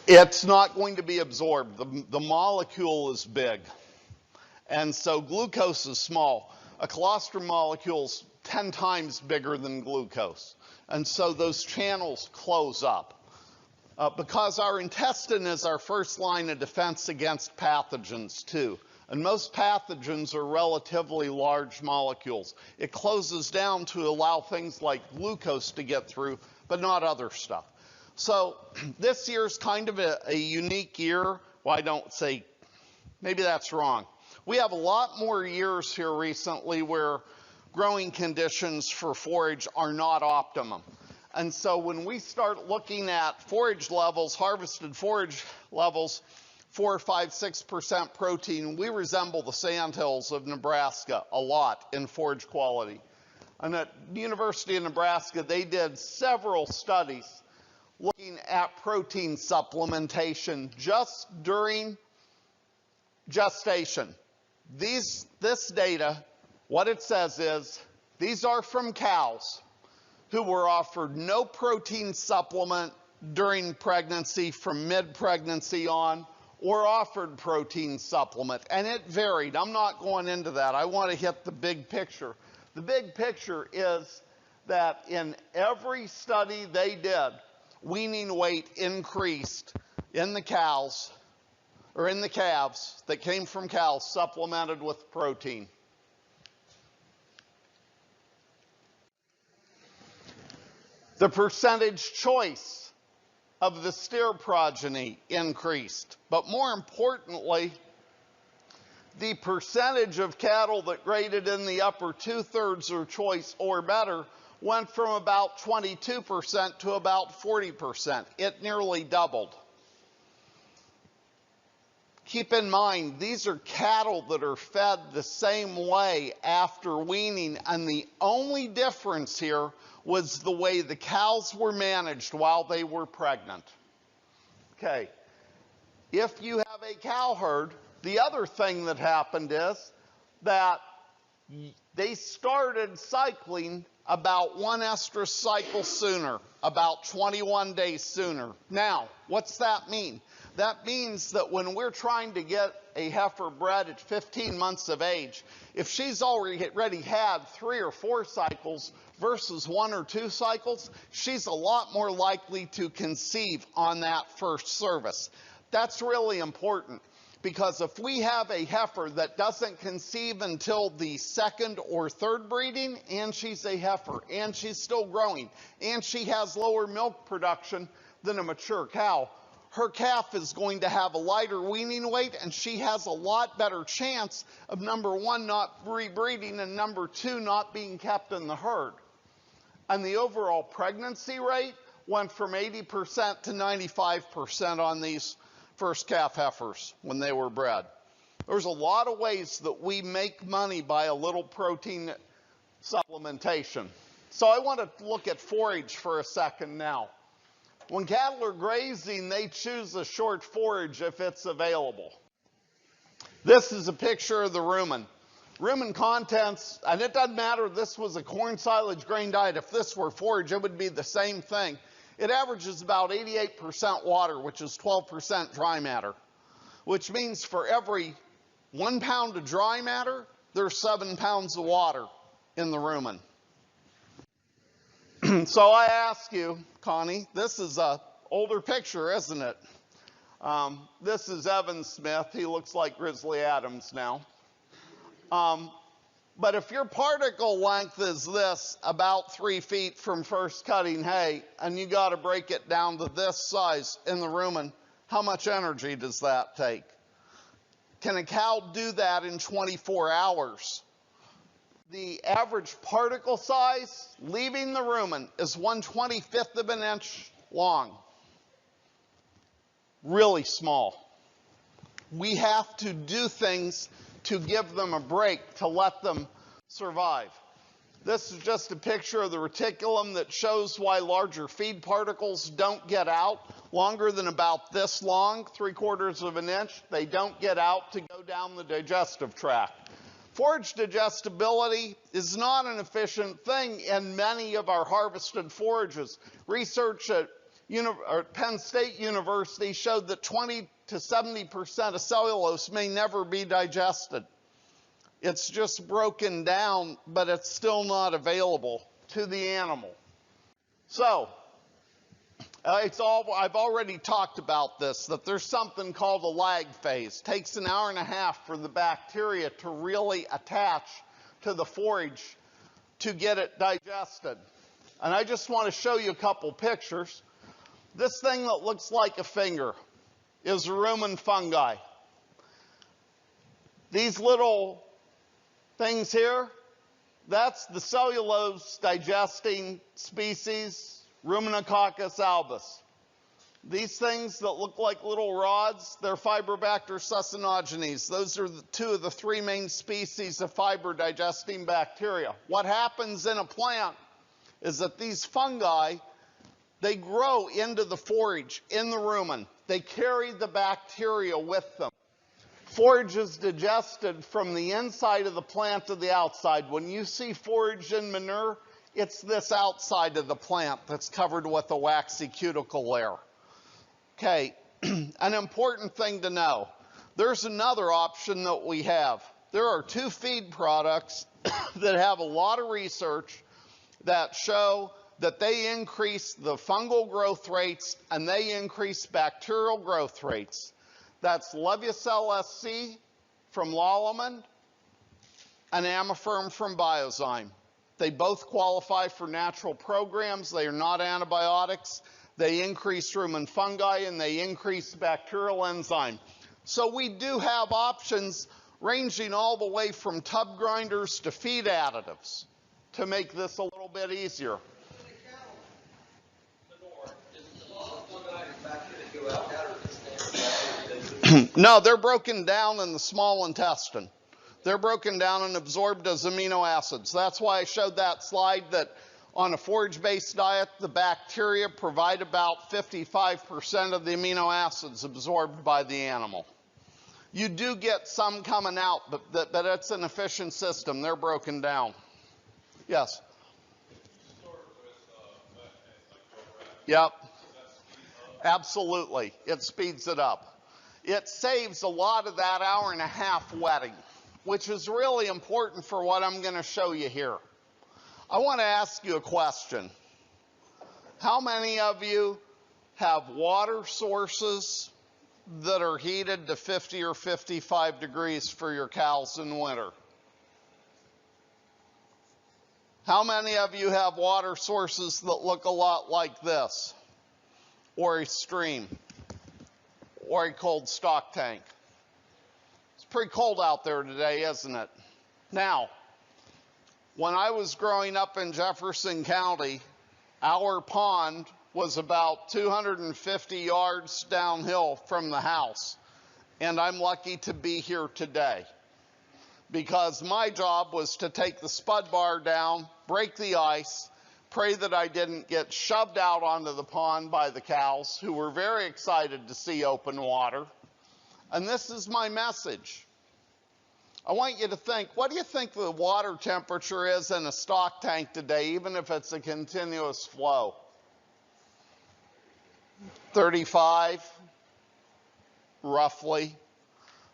It's not going to be absorbed. The molecule is big, and so glucose is small. A colostrum molecule is 10 times bigger than glucose, and so those channels close up. Because our intestine is our first line of defense against pathogens too. And most pathogens are relatively large molecules. It closes down to allow things like glucose to get through, but not other stuff. So this year's kind of a unique year. Well, I don't say, maybe that's wrong. We have a lot more years here recently where growing conditions for forage are not optimum. And so when we start looking at forage levels, harvested forage levels, 4, 5, 6% protein, we resemble the sandhills of Nebraska a lot in forage quality. And at the University of Nebraska, they did several studies looking at protein supplementation just during gestation. This data, what it says is, these are from cows who were offered no protein supplement during pregnancy from mid-pregnancy on, or offered protein supplement, and it varied. I'm not going into that. I want to hit the big picture. The big picture is that in every study they did, weaning weight increased in the cows, or in the calves that came from cows supplemented with protein. The percentage choice of the steer progeny increased. But more importantly, the percentage of cattle that graded in the upper 2/3 or choice or better went from about 22% to about 40%. It nearly doubled. Keep in mind, these are cattle that are fed the same way after weaning, and the only difference here was the way the cows were managed while they were pregnant. Okay, if you have a cow herd, the other thing that happened is that they started cycling about one estrus cycle sooner, about 21 days sooner. Now, what's that mean? That means that when we're trying to get a heifer bred at 15 months of age, if she's already had 3 or 4 cycles versus 1 or 2 cycles, she's a lot more likely to conceive on that first service. That's really important, because if we have a heifer that doesn't conceive until the 2nd or 3rd breeding, and she's a heifer, and she's still growing, and she has lower milk production than a mature cow, her calf is going to have a lighter weaning weight, and she has a lot better chance of, number 1, not rebreeding, and number 2, not being kept in the herd. And the overall pregnancy rate went from 80% to 95% on these first calf heifers when they were bred. There's a lot of ways that we make money by a little protein supplementation. So I want to look at forage for a second now. When cattle are grazing, they choose a short forage if it's available. This is a picture of the rumen. Rumen contents, and it doesn't matter if this was a corn silage grain diet. If this were forage, it would be the same thing. It averages about 88% water, which is 12% dry matter, which means for every 1 pound of dry matter, there's 7 pounds of water in the rumen. So I ask you, Connie, this is an older picture, isn't it? This is Evan Smith. He looks like Grizzly Adams now. But if your particle length is this, about 3 feet from first cutting hay, and you got to break it down to this size in the rumen, how much energy does that take? Can a cow do that in 24 hours? The average particle size leaving the rumen is 1/25 of an inch long. Really small. We have to do things to give them a break, to let them survive. This is just a picture of the reticulum that shows why larger feed particles don't get out. Longer than about this long, 3/4 of an inch, they don't get out to go down the digestive tract. Forage digestibility is not an efficient thing in many of our harvested forages. Research at Penn State University showed that 20 to 70% of cellulose may never be digested. It's just broken down, but it's still not available to the animal. So, I've already talked about this, that there's something called a lag phase. It takes an hour and a half for the bacteria to really attach to the forage to get it digested. And I just want to show you a couple pictures. This thing that looks like a finger is a rumen fungi. These little things here, that's the cellulose digesting species, Ruminococcus albus. These things that look like little rods, they're Fibrobacter succinogenies. Those are two of the 3 main species of fiber digesting bacteria. What happens in a plant is that these fungi, they grow into the forage in the rumen. They carry the bacteria with them. Forage is digested from the inside of the plant to the outside. When you see forage in manure, it's this outside of the plant that's covered with a waxy cuticle layer. Okay, an important thing to know. There's another option that we have. There are 2 feed products that have a lot of research that show that they increase the fungal growth rates and they increase bacterial growth rates. That's Levucel SC from Lallemand and Amaferm from Biozyme. They both qualify for natural programs. They are not antibiotics. They increase rumen fungi and they increase bacterial enzyme. So we do have options ranging all the way from tub grinders to feed additives to make this a little bit easier. No, they're broken down in the small intestine. They're broken down and absorbed as amino acids. That's why I showed that slide that on a forage-based diet, the bacteria provide about 55% of the amino acids absorbed by the animal. You do get some coming out, but it's an efficient system. They're broken down. Yes? Yep. Absolutely. It speeds it up. It saves a lot of that hour and a half wetting, which is really important for what I'm going to show you here. I want to ask you a question. How many of you have water sources that are heated to 50 or 55 degrees for your cows in winter? How many of you have water sources that look a lot like this? Or a stream? Or a cold stock tank? It's pretty cold out there today, isn't it? Now, when I was growing up in Jefferson County, our pond was about 250 yards downhill from the house. And I'm lucky to be here today because my job was to take the spud bar down, break the ice, pray that I didn't get shoved out onto the pond by the cows, who were very excited to see open water. And this is my message. I want you to think, what do you think the water temperature is in a stock tank today, even if it's a continuous flow? 35, roughly.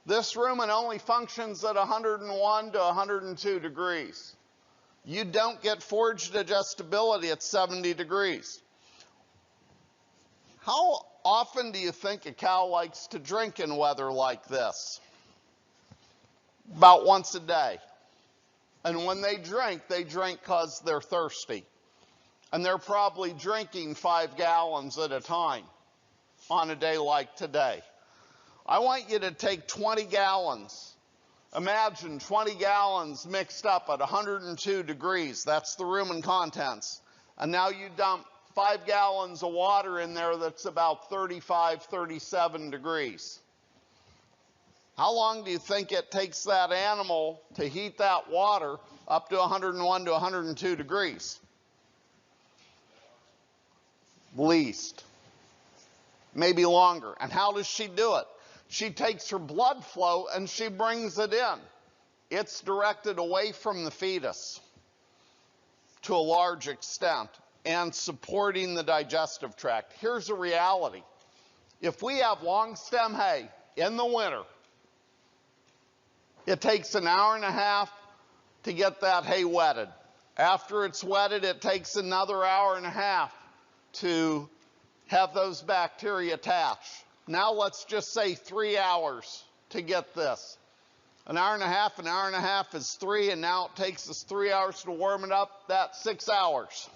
This rumen only functions at 101 to 102 degrees. You don't get forage digestibility at 70 degrees. How often do you think a cow likes to drink in weather like this? About once a day. And when they drink because they're thirsty. And they're probably drinking 5 gallons at a time on a day like today. I want you to take 20 gallons. Imagine 20 gallons mixed up at 102 degrees. That's the rumen contents. And now you dump 5 gallons of water in there that's about 35, 37 degrees. How long do you think it takes that animal to heat that water up to 101 to 102 degrees? Least. Maybe longer. And how does she do it? She takes her blood flow and she brings it in. It's directed away from the fetus to a large extent and supporting the digestive tract. Here's the reality. If we have long stem hay in the winter, it takes an hour and a half to get that hay wetted. After it's wetted, it takes another hour and a half to have those bacteria attach. Now let's just say 3 hours to get this. An hour and a half is 3, and now it takes us 3 hours to warm it up. That's 6 hours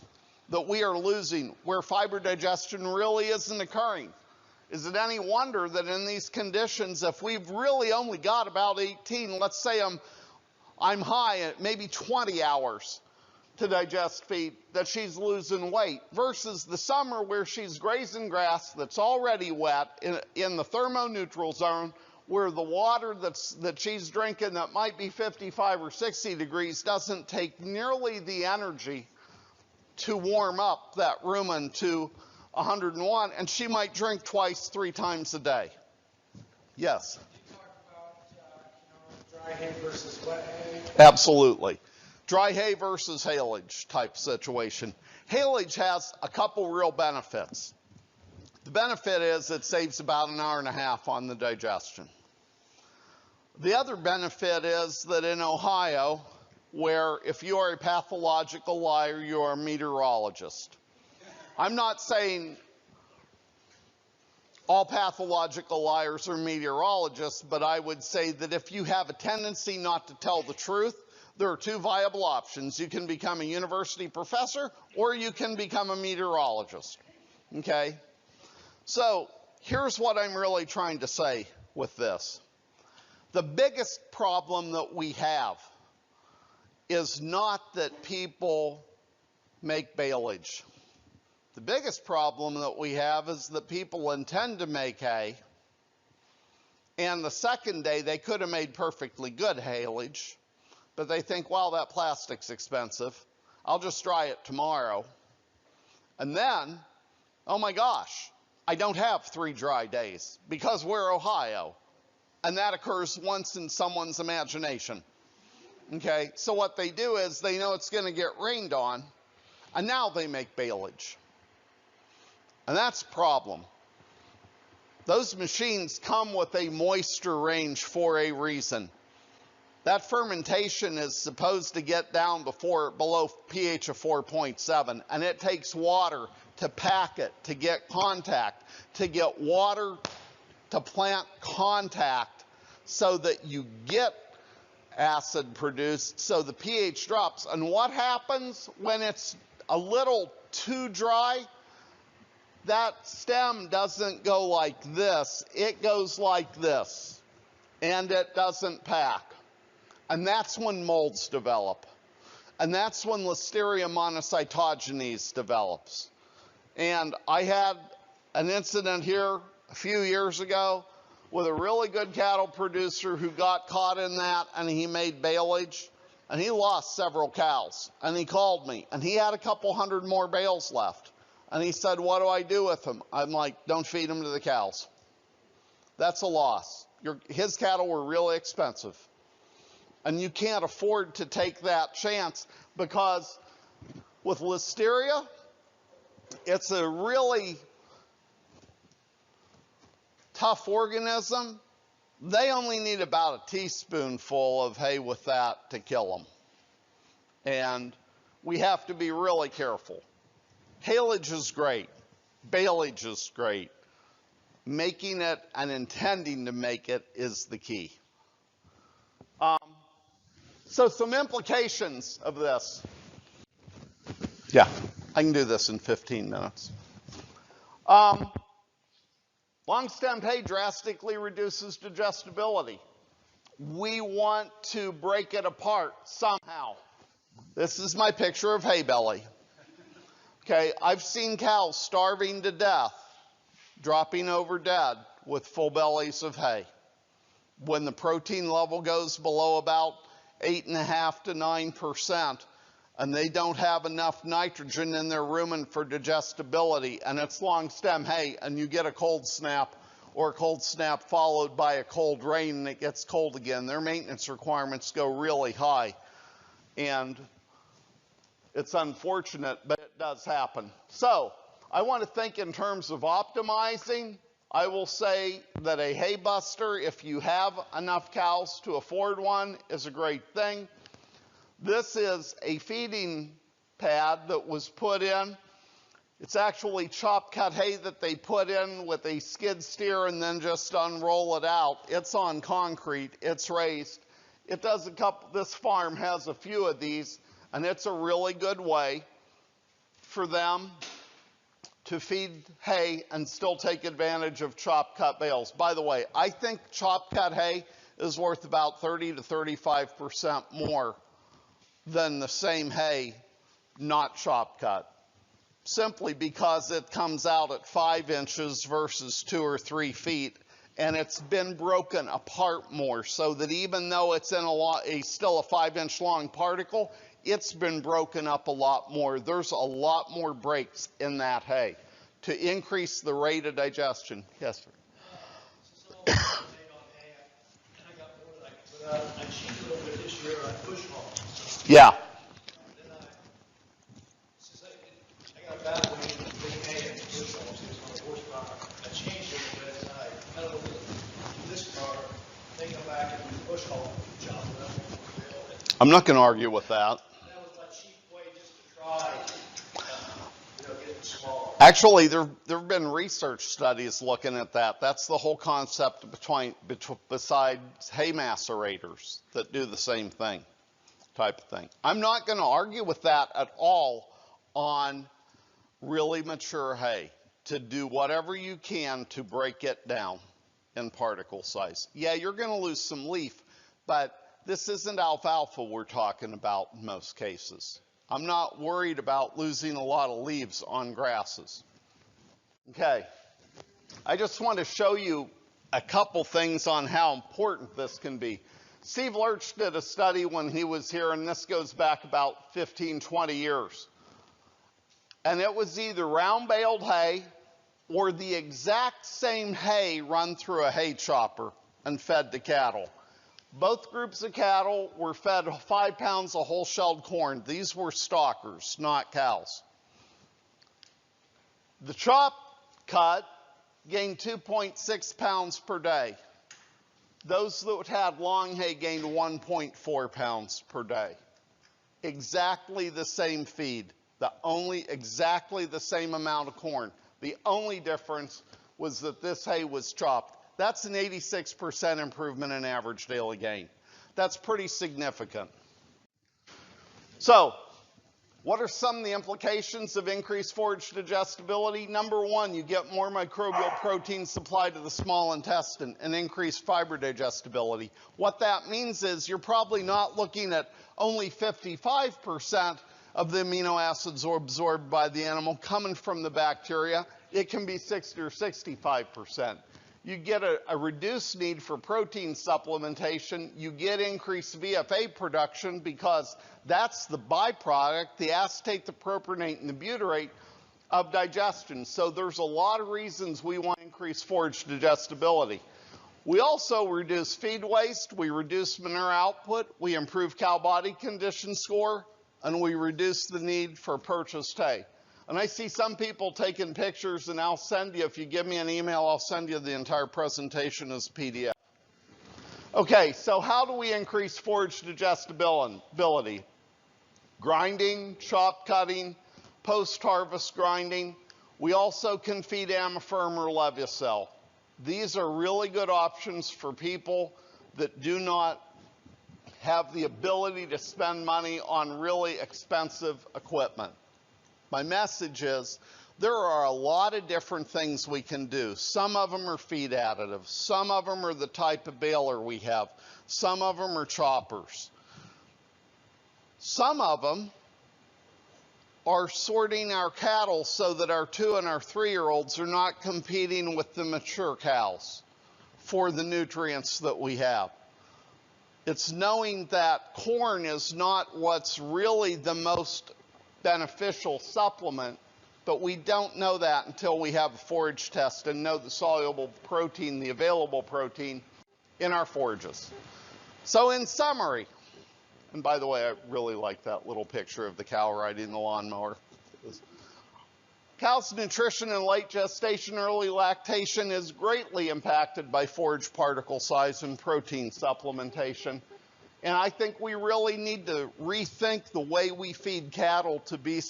that we are losing where fiber digestion really isn't occurring. Is it any wonder that in these conditions, if we've really only got about 18, let's say I'm high at maybe 20 hours to digest feed, that she's losing weight, versus the summer where she's grazing grass that's already wet in the thermoneutral zone, where the water that she's drinking that might be 55 or 60 degrees doesn't take nearly the energy to warm up that rumen to 101, and she might drink twice, 3 times a day. Yes? You talk about dry hay versus wet hay? Absolutely. Dry hay versus haylage type situation. Haylage has a couple real benefits. The benefit is it saves about an hour and a half on the digestion. The other benefit is that in Ohio, where if you are a pathological liar, you are a meteorologist. I'm not saying all pathological liars are meteorologists, but I would say that if you have a tendency not to tell the truth, there are 2 viable options. You can become a university professor or you can become a meteorologist. Okay? So here's what I'm really trying to say with this. The biggest problem that we have is not that people make baleage. The biggest problem that we have is that people intend to make hay, and the second day they could have made perfectly good haylage, but they think, well, that plastic's expensive. I'll just dry it tomorrow. And then, oh my gosh, I don't have 3 dry days because we're Ohio. And that occurs once in someone's imagination. Okay, so what they do is they know it's going to get rained on, and now they make baleage. And that's a problem. Those machines come with a moisture range for a reason. That fermentation is supposed to get down below pH of 4.7, and it takes water to pack it, to get contact, to get water to plant contact so that you get acid produced, so the pH drops. And what happens when it's a little too dry? That stem doesn't go like this, it goes like this, and it doesn't pack. And that's when molds develop. And that's when Listeria monocytogenes develops. And I had an incident here a few years ago with a really good cattle producer who got caught in that, and he made baleage, and he lost several cows. And he called me, and he had a couple hundred more bales left. And he said, what do I do with them? I'm like, don't feed them to the cows. That's a loss. His cattle were really expensive. And you can't afford to take that chance, because with listeria, it's a really tough organism. They only need about a teaspoonful of hay with that to kill them. And we have to be really careful. Haylage is great. Baleage is great. Making it and intending to make it is the key. So some implications of this. Yeah, I can do this in 15 minutes. Long-stemmed hay drastically reduces digestibility. We want to break it apart somehow. This is my picture of hay belly. Okay, I've seen cows starving to death, dropping over dead with full bellies of hay. When the protein level goes below about 8.5 to 9%, and they don't have enough nitrogen in their rumen for digestibility, and it's long stem hay, and you get a cold snap, or a cold snap followed by a cold rain, and it gets cold again, their maintenance requirements go really high. And it's unfortunate, but it does happen. So I want to think in terms of optimizing. I will say that a hay buster, if you have enough cows to afford one, is a great thing. This is a feeding pad that was put in. It's actually chop cut hay that they put in with a skid steer and then just unroll it out. It's on concrete, it's raised. It does a couple, this farm has a few of these, and it's a really good way for them to feed hay and still take advantage of chop cut bales. By the way, I think chop cut hay is worth about 30 to 35% more than the same hay not chop cut, simply because it comes out at 5 inches versus 2 or 3 feet, and it's been broken apart more, so that even though it's in still a 5-inch long particle, it's been broken up a lot more. There's a lot more breaks in that hay to increase the rate of digestion. Yes, sir. I got more than I could put out. I cheated a little bit this year on push haul. Yeah. Then since I got a bad way to big hay and push haul, 600 horsepower, I changed it a bit, and I cut it over to this car, then come back and do the push haul, chop it up. I'm not going to argue with that. That was my cheap way just to try, get it smaller. Actually, there have been research studies looking at that. That's the whole concept besides hay macerators that do the same thing, type of thing. I'm not going to argue with that at all on really mature hay, to do whatever you can to break it down in particle size. Yeah, you're going to lose some leaf, but this isn't alfalfa we're talking about in most cases. I'm not worried about losing a lot of leaves on grasses. Okay, I just want to show you a couple things on how important this can be. Steve Lurch did a study when he was here, and this goes back about 15, 20 years. And it was either round baled hay or the exact same hay run through a hay chopper and fed to cattle. Both groups of cattle were fed 5 pounds of whole shelled corn. These were stalkers, not cows. The chop cut gained 2.6 pounds per day. Those that had long hay gained 1.4 pounds per day. Exactly the same feed, exactly the same amount of corn. The only difference was that this hay was chopped. That's an 86% improvement in average daily gain. That's pretty significant. So, what are some of the implications of increased forage digestibility? Number one, you get more microbial protein supplied to the small intestine and increased fiber digestibility. What that means is you're probably not looking at only 55% of the amino acids are absorbed by the animal coming from the bacteria. It can be 60 or 65%. You get a reduced need for protein supplementation. You get increased VFA production because that's the byproduct, the acetate, the propionate, and the butyrate of digestion. So there's a lot of reasons we want to increase forage digestibility. We also reduce feed waste, we reduce manure output, we improve cow body condition score, and we reduce the need for purchased hay. And I see some people taking pictures, and I'll send you, if you give me an email, I'll send you the entire presentation as a PDF. Okay, so how do we increase forage digestibility? Grinding, chop cutting, post-harvest grinding. We also can feed Amifirm or Levucel. These are really good options for people that do not have the ability to spend money on really expensive equipment. My message is there are a lot of different things we can do. Some of them are feed additives. Some of them are the type of baler we have. Some of them are choppers. Some of them are sorting our cattle so that our 2- and our 3-year-olds are not competing with the mature cows for the nutrients that we have. It's knowing that corn is not what's really the most beneficial supplement, but we don't know that until we have a forage test and know the soluble protein, the available protein in our forages. So in summary, and by the way, I really like that little picture of the cow riding the lawnmower. Cow's nutrition in late gestation, early lactation is greatly impacted by forage particle size and protein supplementation. And I think we really need to rethink the way we feed cattle to be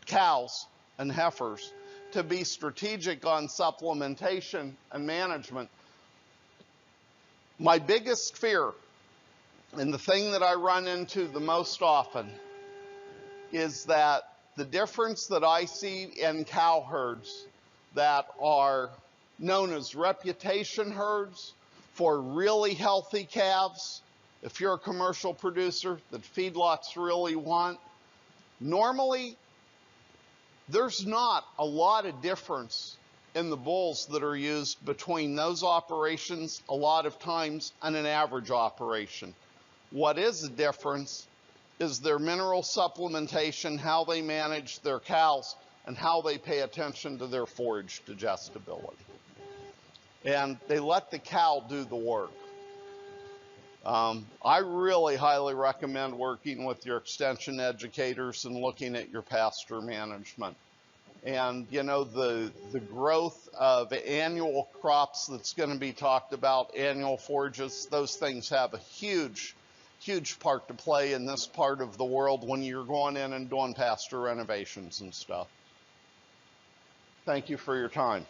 cows and heifers, to be strategic on supplementation and management. My biggest fear, and the thing that I run into the most often, is that the difference that I see in cow herds that are known as reputation herds for really healthy calves, if you're a commercial producer that feedlots really want, normally there's not a lot of difference in the bulls that are used between those operations a lot of times and an average operation. What is the difference is their mineral supplementation, how they manage their cows, and how they pay attention to their forage digestibility. And they let the cow do the work. I really highly recommend working with your extension educators and looking at your pasture management. And you know, the growth of annual crops that's going to be talked about, annual forages, those things have a huge part to play in this part of the world when you're going in and doing pasture renovations and stuff. Thank you for your time.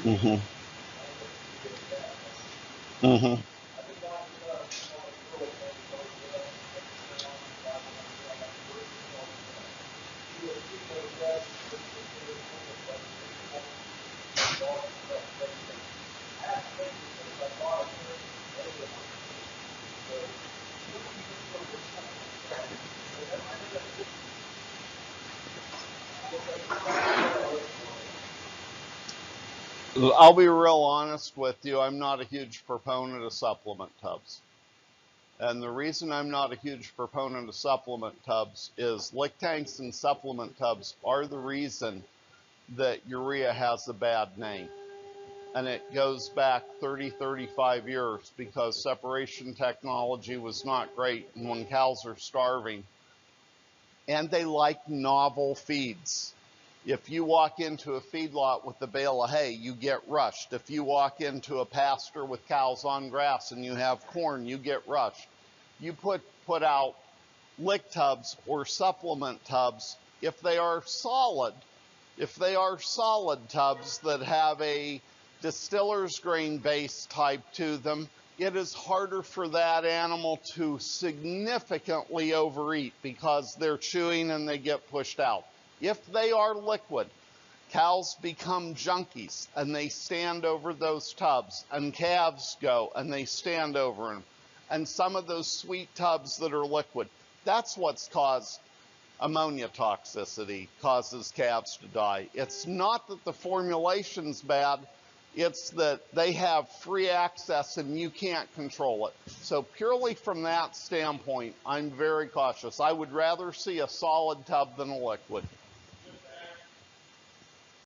Mm-hmm. Mm-hmm. I'll be real honest with you. I'm not a huge proponent of supplement tubs. And the reason I'm not a huge proponent of supplement tubs is lick tanks and supplement tubs are the reason that urea has a bad name. And it goes back 30, 35 years because separation technology was not great. And when cows are starving, and they like novel feeds. If you walk into a feedlot with a bale of hay, you get rushed. If you walk into a pasture with cows on grass and you have corn, you get rushed. You put out lick tubs or supplement tubs if they are solid. If they are solid tubs that have a distiller's grain base type to them, it is harder for that animal to significantly overeat because they're chewing and they get pushed out. If they are liquid, cows become junkies and they stand over those tubs, and calves go and they stand over them. And some of those sweet tubs that are liquid, that's what's caused ammonia toxicity, causes calves to die. It's not that the formulation's bad, it's that they have free access and you can't control it. So purely from that standpoint, I'm very cautious. I would rather see a solid tub than a liquid.